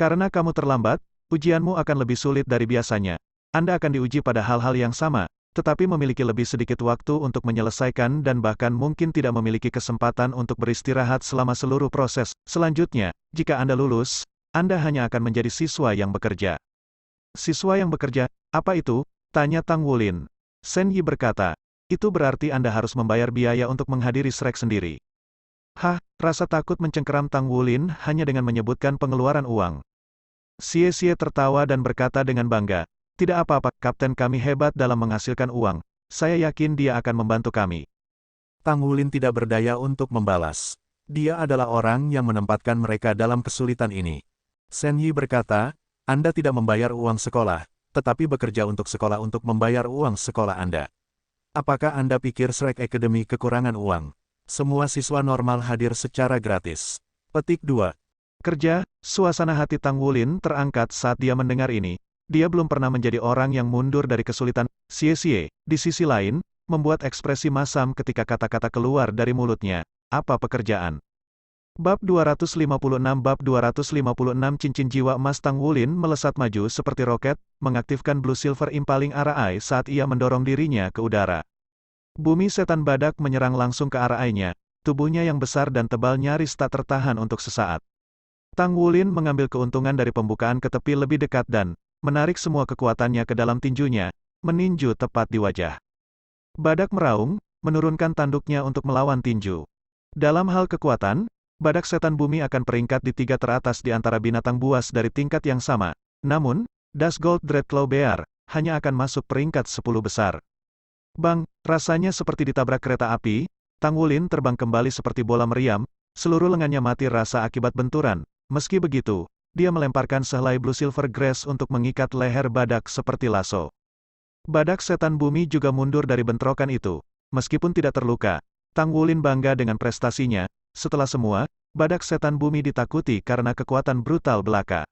Karena kamu terlambat, ujianmu akan lebih sulit dari biasanya. Anda akan diuji pada hal-hal yang sama, tetapi memiliki lebih sedikit waktu untuk menyelesaikan dan bahkan mungkin tidak memiliki kesempatan untuk beristirahat selama seluruh proses. Selanjutnya, jika Anda lulus, Anda hanya akan menjadi siswa yang bekerja. Siswa yang bekerja, apa itu? Tanya Tang Wulin. Shen Yi berkata, itu berarti Anda harus membayar biaya untuk menghadiri Shrek sendiri. Hah, rasa takut mencengkeram Tang Wulin hanya dengan menyebutkan pengeluaran uang. Xie tertawa dan berkata dengan bangga, tidak apa-apa, kapten kami hebat dalam menghasilkan uang. Saya yakin dia akan membantu kami. Tang Wulin tidak berdaya untuk membalas. Dia adalah orang yang menempatkan mereka dalam kesulitan ini. Shen Yi berkata, Anda tidak membayar uang sekolah, tetapi bekerja untuk sekolah untuk membayar uang sekolah Anda. Apakah Anda pikir Shrek Academy kekurangan uang? Semua siswa normal hadir secara gratis. Petik 2. Kerja, suasana hati Tang Wulin terangkat saat dia mendengar ini. Dia belum pernah menjadi orang yang mundur dari kesulitan. Xie, di sisi lain, membuat ekspresi masam ketika kata-kata keluar dari mulutnya. Apa pekerjaan? Bab 256 cincin jiwa emas. Tang Wulin melesat maju seperti roket, mengaktifkan Blue Silver Impaling Arrow saat ia mendorong dirinya ke udara. Bumi setan badak menyerang langsung ke arahnya, tubuhnya yang besar dan tebal nyaris tak tertahan untuk sesaat. Tang Wulin mengambil keuntungan dari pembukaan ke tepi lebih dekat dan menarik semua kekuatannya ke dalam tinjunya, meninju tepat di wajah. Badak meraung, menurunkan tanduknya untuk melawan tinju. Dalam hal kekuatan, badak setan bumi akan peringkat di 3 teratas di antara binatang buas dari tingkat yang sama. Namun, Dusgold Dreadclaw Bear hanya akan masuk peringkat 10 besar. Bang, rasanya seperti ditabrak kereta api. Tang Wulin terbang kembali seperti bola meriam, seluruh lengannya mati rasa akibat benturan. Meski begitu, dia melemparkan sehelai Blue Silver Grass untuk mengikat leher badak seperti lasso. Badak setan bumi juga mundur dari bentrokan itu. Meskipun tidak terluka, Tang Wulin bangga dengan prestasinya. Setelah semua, badak setan bumi ditakuti karena kekuatan brutal belaka.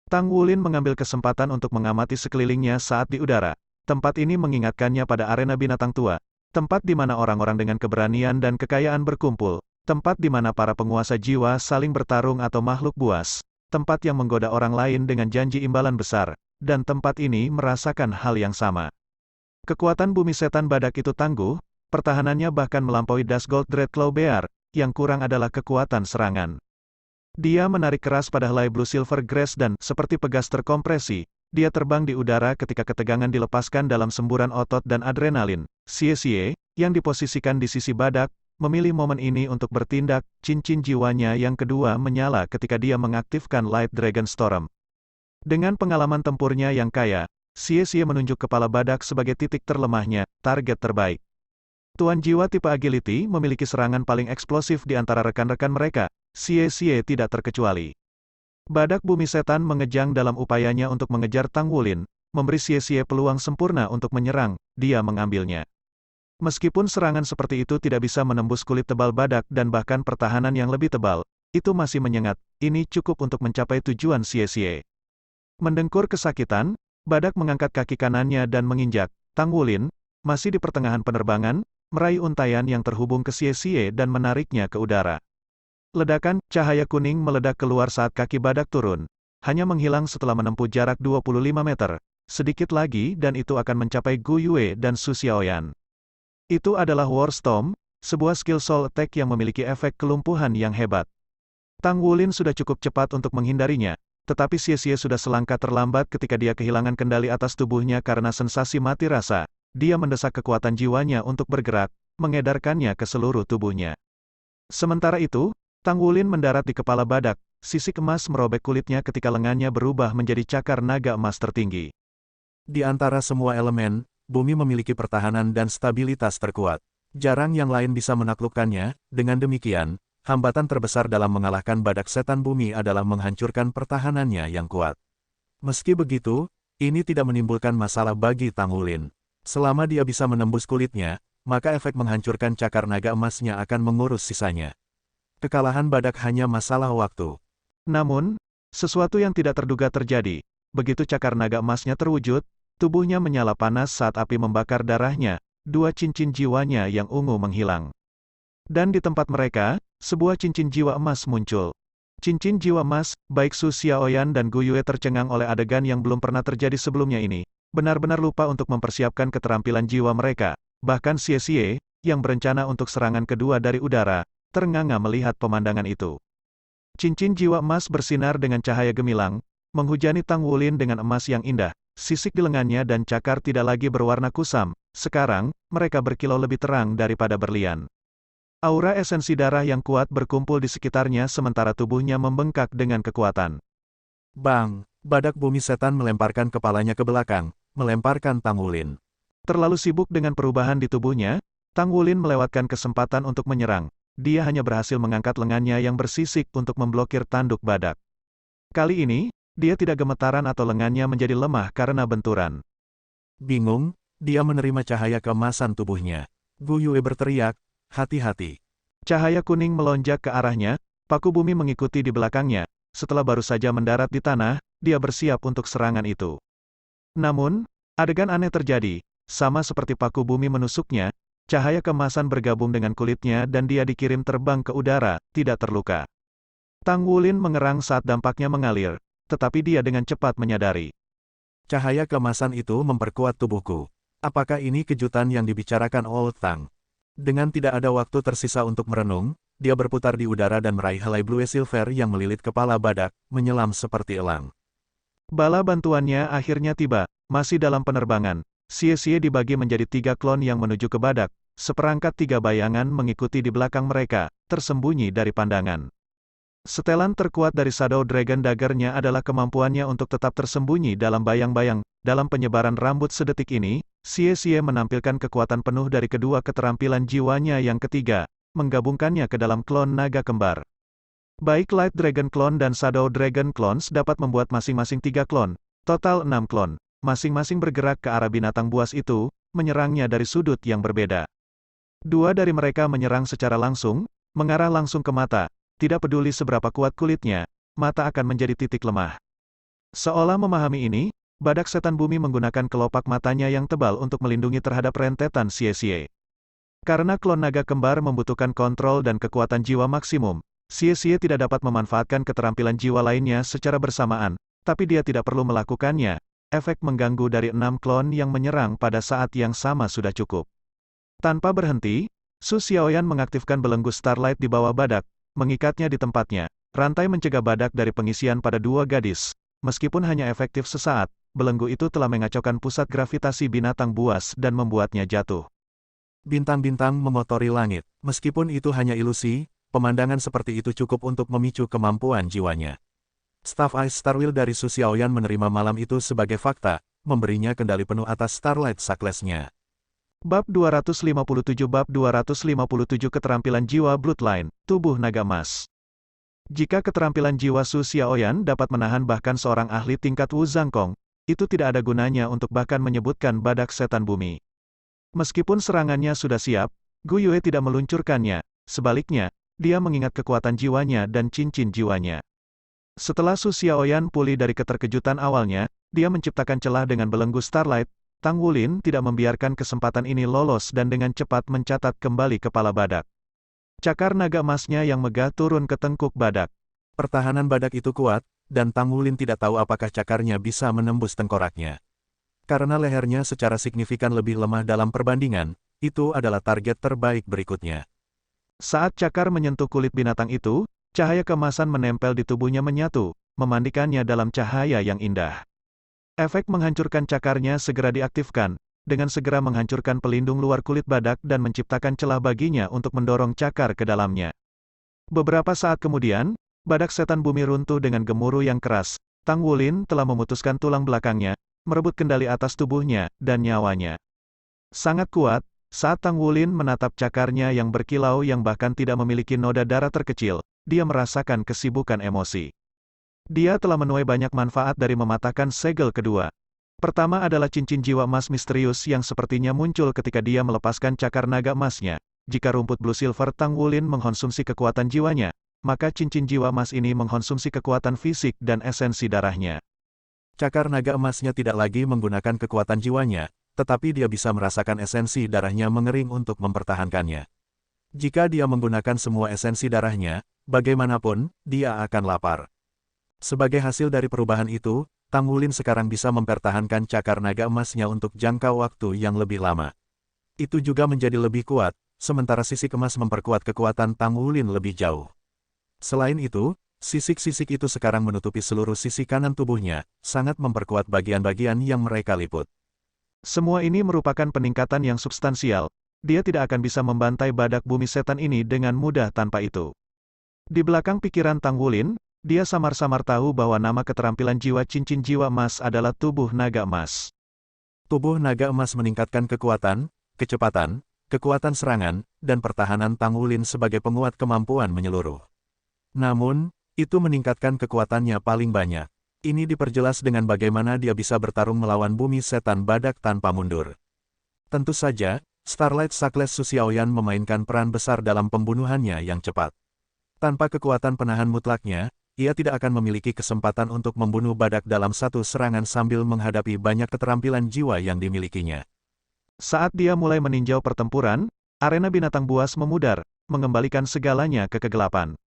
Tang Wulin mengambil kesempatan untuk mengamati sekelilingnya saat di udara. Tempat ini mengingatkannya pada arena binatang tua, tempat di mana orang-orang dengan keberanian dan kekayaan berkumpul, tempat di mana para penguasa jiwa saling bertarung atau makhluk buas, tempat yang menggoda orang lain dengan janji imbalan besar, dan tempat ini merasakan hal yang sama. Kekuatan bumi setan badak itu tangguh, pertahanannya bahkan melampaui Dusgold Dreadclaw Bear, yang kurang adalah kekuatan serangan. Dia menarik keras pada helai Blue Silver Grass dan, seperti pegas terkompresi, dia terbang di udara ketika ketegangan dilepaskan dalam semburan otot dan adrenalin. Xie, yang diposisikan di sisi badak, memilih momen ini untuk bertindak. Cincin jiwanya yang kedua menyala ketika dia mengaktifkan Light Dragon Storm. Dengan pengalaman tempurnya yang kaya, Xie menunjuk kepala badak sebagai titik terlemahnya, target terbaik. Tuan jiwa tipe Agility memiliki serangan paling eksplosif di antara rekan-rekan mereka. Xie tidak terkecuali. Badak bumi setan mengejang dalam upayanya untuk mengejar Tang Wulin, memberi Xie peluang sempurna untuk menyerang. Dia mengambilnya. Meskipun serangan seperti itu tidak bisa menembus kulit tebal badak dan bahkan pertahanan yang lebih tebal, itu masih menyengat. Ini cukup untuk mencapai tujuan Xie. Mendengkur kesakitan, badak mengangkat kaki kanannya dan menginjak. Tang Wulin, masih di pertengahan penerbangan, meraih untaian yang terhubung ke Xie dan menariknya ke udara. Ledakan, cahaya kuning meledak keluar saat kaki badak turun. Hanya menghilang setelah menempuh jarak 25 meter. Sedikit lagi dan itu akan mencapai Gu Yue dan Su Xiaoyan. Itu adalah War Storm, sebuah skill soul attack yang memiliki efek kelumpuhan yang hebat. Tang Wulin sudah cukup cepat untuk menghindarinya, tetapi Xie sudah selangkah terlambat ketika dia kehilangan kendali atas tubuhnya karena sensasi mati rasa. Dia mendesak kekuatan jiwanya untuk bergerak, mengedarkannya ke seluruh tubuhnya. Sementara itu, Tang Wulin mendarat di kepala badak, sisik emas merobek kulitnya ketika lengannya berubah menjadi cakar naga emas tertinggi. Di antara semua elemen, bumi memiliki pertahanan dan stabilitas terkuat. Jarang yang lain bisa menaklukkannya. Dengan demikian, hambatan terbesar dalam mengalahkan badak setan bumi adalah menghancurkan pertahanannya yang kuat. Meski begitu, ini tidak menimbulkan masalah bagi Tang Wulin. Selama dia bisa menembus kulitnya, maka efek menghancurkan cakar naga emasnya akan mengurus sisanya. Kekalahan badak hanya masalah waktu. Namun, sesuatu yang tidak terduga terjadi. Begitu cakar naga emasnya terwujud, tubuhnya menyala panas saat api membakar darahnya, dua cincin jiwanya yang ungu menghilang. Dan di tempat mereka, sebuah cincin jiwa emas muncul. Cincin jiwa emas, baik Su Xiaoyan dan Gu Yue tercengang oleh adegan yang belum pernah terjadi sebelumnya ini. Benar-benar lupa untuk mempersiapkan keterampilan jiwa mereka. Bahkan Xie Xie, yang berencana untuk serangan kedua dari udara, ternganga melihat pemandangan itu. Cincin jiwa emas bersinar dengan cahaya gemilang, menghujani Tang Wulin dengan emas yang indah. Sisik di lengannya dan cakar tidak lagi berwarna kusam. Sekarang, mereka berkilau lebih terang daripada berlian. Aura esensi darah yang kuat berkumpul di sekitarnya sementara tubuhnya membengkak dengan kekuatan. Bang! Badak bumi setan melemparkan kepalanya ke belakang, melemparkan Tang Wulin. Terlalu sibuk dengan perubahan di tubuhnya, Tang Wulin melewatkan kesempatan untuk menyerang. Dia hanya berhasil mengangkat lengannya yang bersisik untuk memblokir tanduk badak. Kali ini, dia tidak gemetaran atau lengannya menjadi lemah karena benturan. Bingung, dia menerima cahaya keemasan tubuhnya. Gu Yue berteriak, hati-hati. Cahaya kuning melonjak ke arahnya, paku bumi mengikuti di belakangnya. Setelah baru saja mendarat di tanah, dia bersiap untuk serangan itu. Namun, adegan aneh terjadi. Sama seperti paku bumi menusuknya, cahaya keemasan bergabung dengan kulitnya dan dia dikirim terbang ke udara, tidak terluka. Tang Wulin mengerang saat dampaknya mengalir, tetapi dia dengan cepat menyadari. Cahaya keemasan itu memperkuat tubuhku. Apakah ini kejutan yang dibicarakan Old Tang? Dengan tidak ada waktu tersisa untuk merenung, dia berputar di udara dan meraih helai blue silver yang melilit kepala badak, menyelam seperti elang. Bala bantuannya akhirnya tiba, masih dalam penerbangan. Xie Xie dibagi menjadi 3 klon yang menuju ke badak, seperangkat 3 bayangan mengikuti di belakang mereka, tersembunyi dari pandangan. Setelan terkuat dari Shadow Dragon Dagger-nya adalah kemampuannya untuk tetap tersembunyi dalam bayang-bayang. Dalam penyebaran rambut sedetik ini, Xie Xie menampilkan kekuatan penuh dari kedua keterampilan jiwanya yang ketiga, menggabungkannya ke dalam klon naga kembar. Baik Light Dragon Clone dan Shadow Dragon Clones dapat membuat masing-masing 3 klon, total 6 klon, masing-masing bergerak ke arah binatang buas itu, menyerangnya dari sudut yang berbeda. 2 dari mereka menyerang secara langsung, mengarah langsung ke mata, tidak peduli seberapa kuat kulitnya, mata akan menjadi titik lemah. Seolah memahami ini, badak setan bumi menggunakan kelopak matanya yang tebal untuk melindungi terhadap rentetan Xie Xie. Karena klon naga kembar membutuhkan kontrol dan kekuatan jiwa maksimum, Xie Xie tidak dapat memanfaatkan keterampilan jiwa lainnya secara bersamaan, tapi dia tidak perlu melakukannya. Efek mengganggu dari 6 klon yang menyerang pada saat yang sama sudah cukup. Tanpa berhenti, Su Xiaoyan mengaktifkan belenggu Starlight di bawah badak, mengikatnya di tempatnya. Rantai mencegah badak dari pengisian pada 2 gadis. Meskipun hanya efektif sesaat, belenggu itu telah mengacaukan pusat gravitasi binatang buas dan membuatnya jatuh. Bintang-bintang memotori langit. Meskipun itu hanya ilusi, pemandangan seperti itu cukup untuk memicu kemampuan jiwanya. Staf Ice Starwheel dari Su Xiaoyan menerima malam itu sebagai fakta, memberinya kendali penuh atas Starlight Suckless-nya. Bab 257 Keterampilan Jiwa Bloodline, Tubuh Naga Emas. Jika keterampilan jiwa Su Xiaoyan dapat menahan bahkan seorang ahli tingkat Wu Zhangkong, itu tidak ada gunanya untuk bahkan menyebutkan badak setan bumi. Meskipun serangannya sudah siap, Gu Yue tidak meluncurkannya, sebaliknya, dia mengingat kekuatan jiwanya dan cincin jiwanya. Setelah Su Xiaoyan pulih dari keterkejutan awalnya, dia menciptakan celah dengan belenggu Starlight. Tang Wulin tidak membiarkan kesempatan ini lolos dan dengan cepat mencatat kembali kepala badak. Cakar naga emasnya yang megah turun ke tengkuk badak. Pertahanan badak itu kuat, dan Tang Wulin tidak tahu apakah cakarnya bisa menembus tengkoraknya. Karena lehernya secara signifikan lebih lemah dalam perbandingan, itu adalah target terbaik berikutnya. Saat cakar menyentuh kulit binatang itu, cahaya keemasan menempel di tubuhnya menyatu, memandikannya dalam cahaya yang indah. Efek menghancurkan cakarnya segera diaktifkan, dengan segera menghancurkan pelindung luar kulit badak dan menciptakan celah baginya untuk mendorong cakar ke dalamnya. Beberapa saat kemudian, badak setan bumi runtuh dengan gemuruh yang keras. Tang Wulin telah memutuskan tulang belakangnya, merebut kendali atas tubuhnya, dan nyawanya. Sangat kuat, saat Tang Wulin menatap cakarnya yang berkilau yang bahkan tidak memiliki noda darah terkecil, dia merasakan kesibukan emosi. Dia telah menuai banyak manfaat dari mematahkan segel kedua. Pertama adalah cincin jiwa emas misterius yang sepertinya muncul ketika dia melepaskan cakar naga emasnya. Jika rumput Blue Silver Tang Wulin mengkonsumsi kekuatan jiwanya, maka cincin jiwa emas ini mengkonsumsi kekuatan fisik dan esensi darahnya. Cakar naga emasnya tidak lagi menggunakan kekuatan jiwanya, tetapi dia bisa merasakan esensi darahnya mengering untuk mempertahankannya. Jika dia menggunakan semua esensi darahnya, bagaimanapun, dia akan lapar. Sebagai hasil dari perubahan itu, Tang Wulin sekarang bisa mempertahankan cakar naga emasnya untuk jangka waktu yang lebih lama. Itu juga menjadi lebih kuat, sementara sisik emas memperkuat kekuatan Tang Wulin lebih jauh. Selain itu, sisik-sisik itu sekarang menutupi seluruh sisi kanan tubuhnya, sangat memperkuat bagian-bagian yang mereka liput. Semua ini merupakan peningkatan yang substansial. Dia tidak akan bisa membantai badak bumi setan ini dengan mudah tanpa itu. Di belakang pikiran Tang Wulin, dia samar-samar tahu bahwa nama keterampilan jiwa cincin jiwa emas adalah tubuh naga emas. Tubuh naga emas meningkatkan kekuatan, kecepatan, kekuatan serangan, dan pertahanan Tang Wulin sebagai penguat kemampuan menyeluruh. Namun, itu meningkatkan kekuatannya paling banyak. Ini diperjelas dengan bagaimana dia bisa bertarung melawan bumi setan badak tanpa mundur. Tentu saja, Starlight Success Su Xiaoyan memainkan peran besar dalam pembunuhannya yang cepat. Tanpa kekuatan penahan mutlaknya, ia tidak akan memiliki kesempatan untuk membunuh badak dalam satu serangan sambil menghadapi banyak keterampilan jiwa yang dimilikinya. Saat dia mulai meninjau pertempuran, arena binatang buas memudar, mengembalikan segalanya ke kegelapan.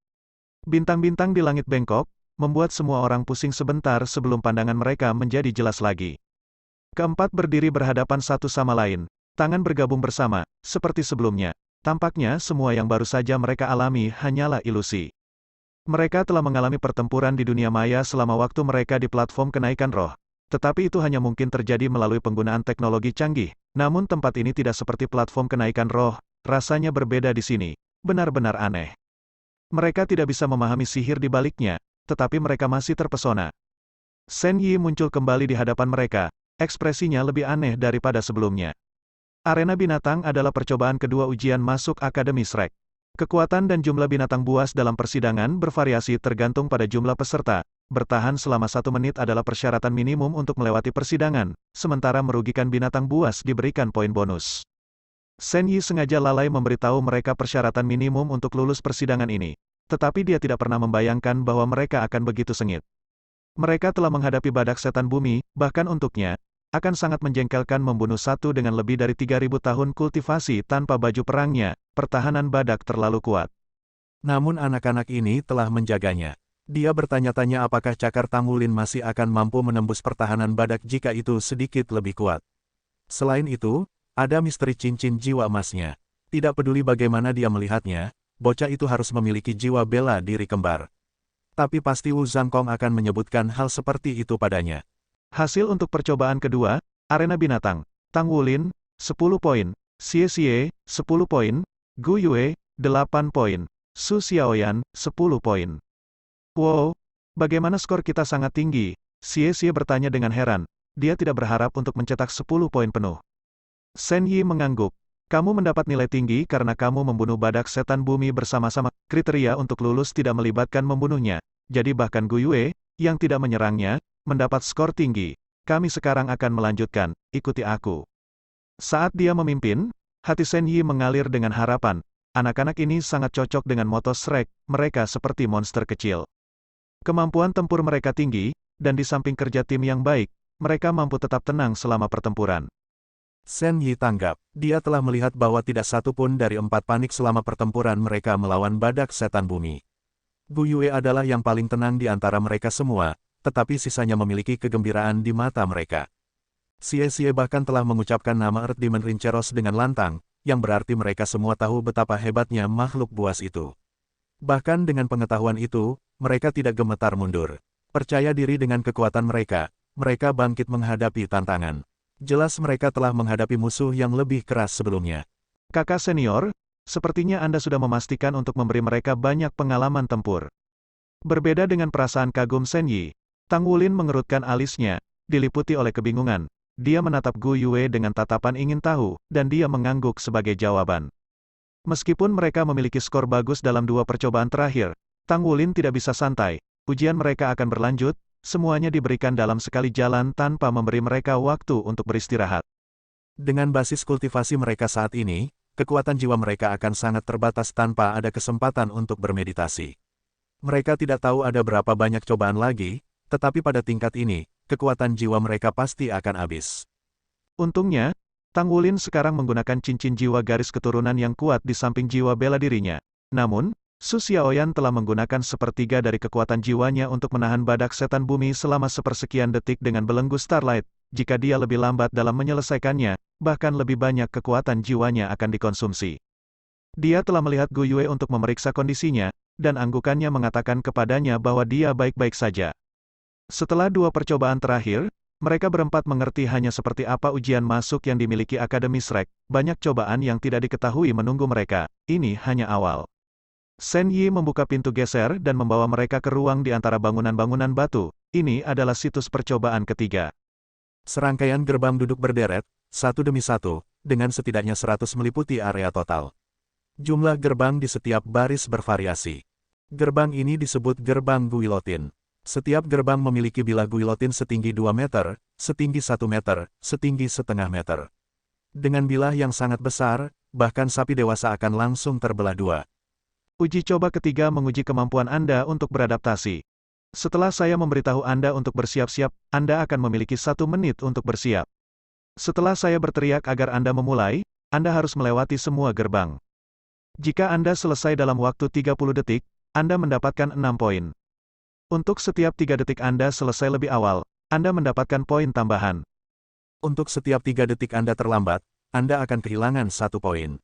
Bintang-bintang di langit bengkok, membuat semua orang pusing sebentar sebelum pandangan mereka menjadi jelas lagi. Keempat berdiri berhadapan satu sama lain, tangan bergabung bersama, seperti sebelumnya. Tampaknya semua yang baru saja mereka alami hanyalah ilusi. Mereka telah mengalami pertempuran di dunia maya selama waktu mereka di platform kenaikan roh. Tetapi itu hanya mungkin terjadi melalui penggunaan teknologi canggih. Namun tempat ini tidak seperti platform kenaikan roh, rasanya berbeda di sini. Benar-benar aneh. Mereka tidak bisa memahami sihir di baliknya, tetapi mereka masih terpesona. Shen Yi muncul kembali di hadapan mereka, ekspresinya lebih aneh daripada sebelumnya. Arena binatang adalah percobaan kedua ujian masuk Akademi Shrek. Kekuatan dan jumlah binatang buas dalam persidangan bervariasi tergantung pada jumlah peserta. Bertahan selama 1 menit adalah persyaratan minimum untuk melewati persidangan, sementara merugikan binatang buas diberikan poin bonus. Shen Yi sengaja lalai memberitahu mereka persyaratan minimum untuk lulus persidangan ini. Tetapi dia tidak pernah membayangkan bahwa mereka akan begitu sengit. Mereka telah menghadapi badak setan bumi, bahkan untuknya, akan sangat menjengkelkan membunuh satu dengan lebih dari 3.000 tahun kultivasi tanpa baju perangnya, pertahanan badak terlalu kuat. Namun anak-anak ini telah menjaganya. Dia bertanya-tanya apakah cakar Tang Wulin masih akan mampu menembus pertahanan badak jika itu sedikit lebih kuat. Selain itu, ada misteri cincin jiwa emasnya. Tidak peduli bagaimana dia melihatnya, bocah itu harus memiliki jiwa bela diri kembar. Tapi pasti Wu Zhangkong akan menyebutkan hal seperti itu padanya. Hasil untuk percobaan kedua, arena binatang, Tang Wulin, 10 poin, Xie Xie, 10 poin, Gu Yue, 8 poin, Su Xiaoyan, 10 poin. Wow, bagaimana skor kita sangat tinggi? Xie Xie bertanya dengan heran, dia tidak berharap untuk mencetak 10 poin penuh. Shen Yi mengangguk, kamu mendapat nilai tinggi karena kamu membunuh badak setan bumi bersama-sama, kriteria untuk lulus tidak melibatkan membunuhnya, jadi bahkan Gu Yue, yang tidak menyerangnya, mendapat skor tinggi. Kami sekarang akan melanjutkan, ikuti aku. Saat dia memimpin, hati Shen Yi mengalir dengan harapan. Anak-anak ini sangat cocok dengan moto Shrek, mereka seperti monster kecil. Kemampuan tempur mereka tinggi, dan di samping kerja tim yang baik, mereka mampu tetap tenang selama pertempuran. Shen Yi tanggap, dia telah melihat bahwa tidak satu pun dari 4 panik selama pertempuran mereka melawan badak setan bumi. Gu Yue adalah yang paling tenang di antara mereka semua, tetapi sisanya memiliki kegembiraan di mata mereka. Xie Xie bahkan telah mengucapkan nama Earth Demon Rinceros dengan lantang, yang berarti mereka semua tahu betapa hebatnya makhluk buas itu. Bahkan dengan pengetahuan itu, mereka tidak gemetar mundur. Percaya diri dengan kekuatan mereka, mereka bangkit menghadapi tantangan. Jelas mereka telah menghadapi musuh yang lebih keras sebelumnya. Kakak senior, sepertinya Anda sudah memastikan untuk memberi mereka banyak pengalaman tempur. Berbeda dengan perasaan kagum Shen Yi, Tang Wulin mengerutkan alisnya, diliputi oleh kebingungan. Dia menatap Gu Yue dengan tatapan ingin tahu, dan dia mengangguk sebagai jawaban. Meskipun mereka memiliki skor bagus dalam 2 percobaan terakhir, Tang Wulin tidak bisa santai. Ujian mereka akan berlanjut, semuanya diberikan dalam sekali jalan tanpa memberi mereka waktu untuk beristirahat. Dengan basis kultivasi mereka saat ini, kekuatan jiwa mereka akan sangat terbatas tanpa ada kesempatan untuk bermeditasi. Mereka tidak tahu ada berapa banyak cobaan lagi, tetapi pada tingkat ini, kekuatan jiwa mereka pasti akan habis. Untungnya, Tang Wulin sekarang menggunakan cincin jiwa garis keturunan yang kuat di samping jiwa bela dirinya. Namun, Su Xiaoyan telah menggunakan sepertiga dari kekuatan jiwanya untuk menahan badak setan bumi selama sepersekian detik dengan belenggu Starlight. Jika dia lebih lambat dalam menyelesaikannya, bahkan lebih banyak kekuatan jiwanya akan dikonsumsi. Dia telah melihat Gu Yue untuk memeriksa kondisinya, dan anggukannya mengatakan kepadanya bahwa dia baik-baik saja. Setelah 2 percobaan terakhir, mereka berempat mengerti hanya seperti apa ujian masuk yang dimiliki Akademi Shrek. Banyak cobaan yang tidak diketahui menunggu mereka. Ini hanya awal. Shen Yi membuka pintu geser dan membawa mereka ke ruang di antara bangunan-bangunan batu. Ini adalah situs percobaan ketiga. Serangkaian gerbang duduk berderet, satu demi satu, dengan setidaknya 100 meliputi area total. Jumlah gerbang di setiap baris bervariasi. Gerbang ini disebut gerbang guillotine. Setiap gerbang memiliki bilah guillotine setinggi 2 meter, setinggi 1 meter, setinggi setengah meter. Dengan bilah yang sangat besar, bahkan sapi dewasa akan langsung terbelah 2. Uji coba ketiga menguji kemampuan Anda untuk beradaptasi. Setelah saya memberitahu Anda untuk bersiap-siap, Anda akan memiliki 1 menit untuk bersiap. Setelah saya berteriak agar Anda memulai, Anda harus melewati semua gerbang. Jika Anda selesai dalam waktu 30 detik, Anda mendapatkan 6 poin. Untuk setiap 3 detik Anda selesai lebih awal, Anda mendapatkan poin tambahan. Untuk setiap 3 detik Anda terlambat, Anda akan kehilangan 1 poin.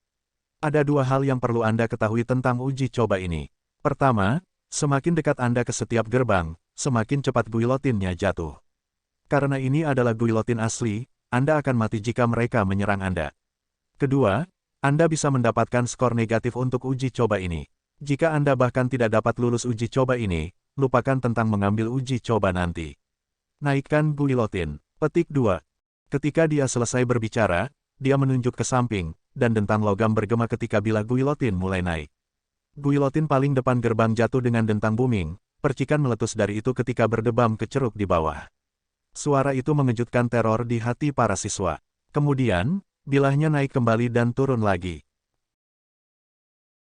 Ada 2 hal yang perlu Anda ketahui tentang uji coba ini. Pertama, semakin dekat Anda ke setiap gerbang, semakin cepat guillotinnya jatuh. Karena ini adalah guillotine asli, Anda akan mati jika mereka menyerang Anda. Kedua, Anda bisa mendapatkan skor negatif untuk uji coba ini. Jika Anda bahkan tidak dapat lulus uji coba ini, lupakan tentang mengambil uji coba nanti. Naikkan guillotine. Petik 2. Ketika dia selesai berbicara, dia menunjuk ke samping, dan dentang logam bergema ketika bilah guillotine mulai naik. Guillotine paling depan gerbang jatuh dengan dentang booming, percikan meletus dari itu ketika berdebam ke ceruk di bawah. Suara itu mengejutkan teror di hati para siswa. Kemudian, bilahnya naik kembali dan turun lagi.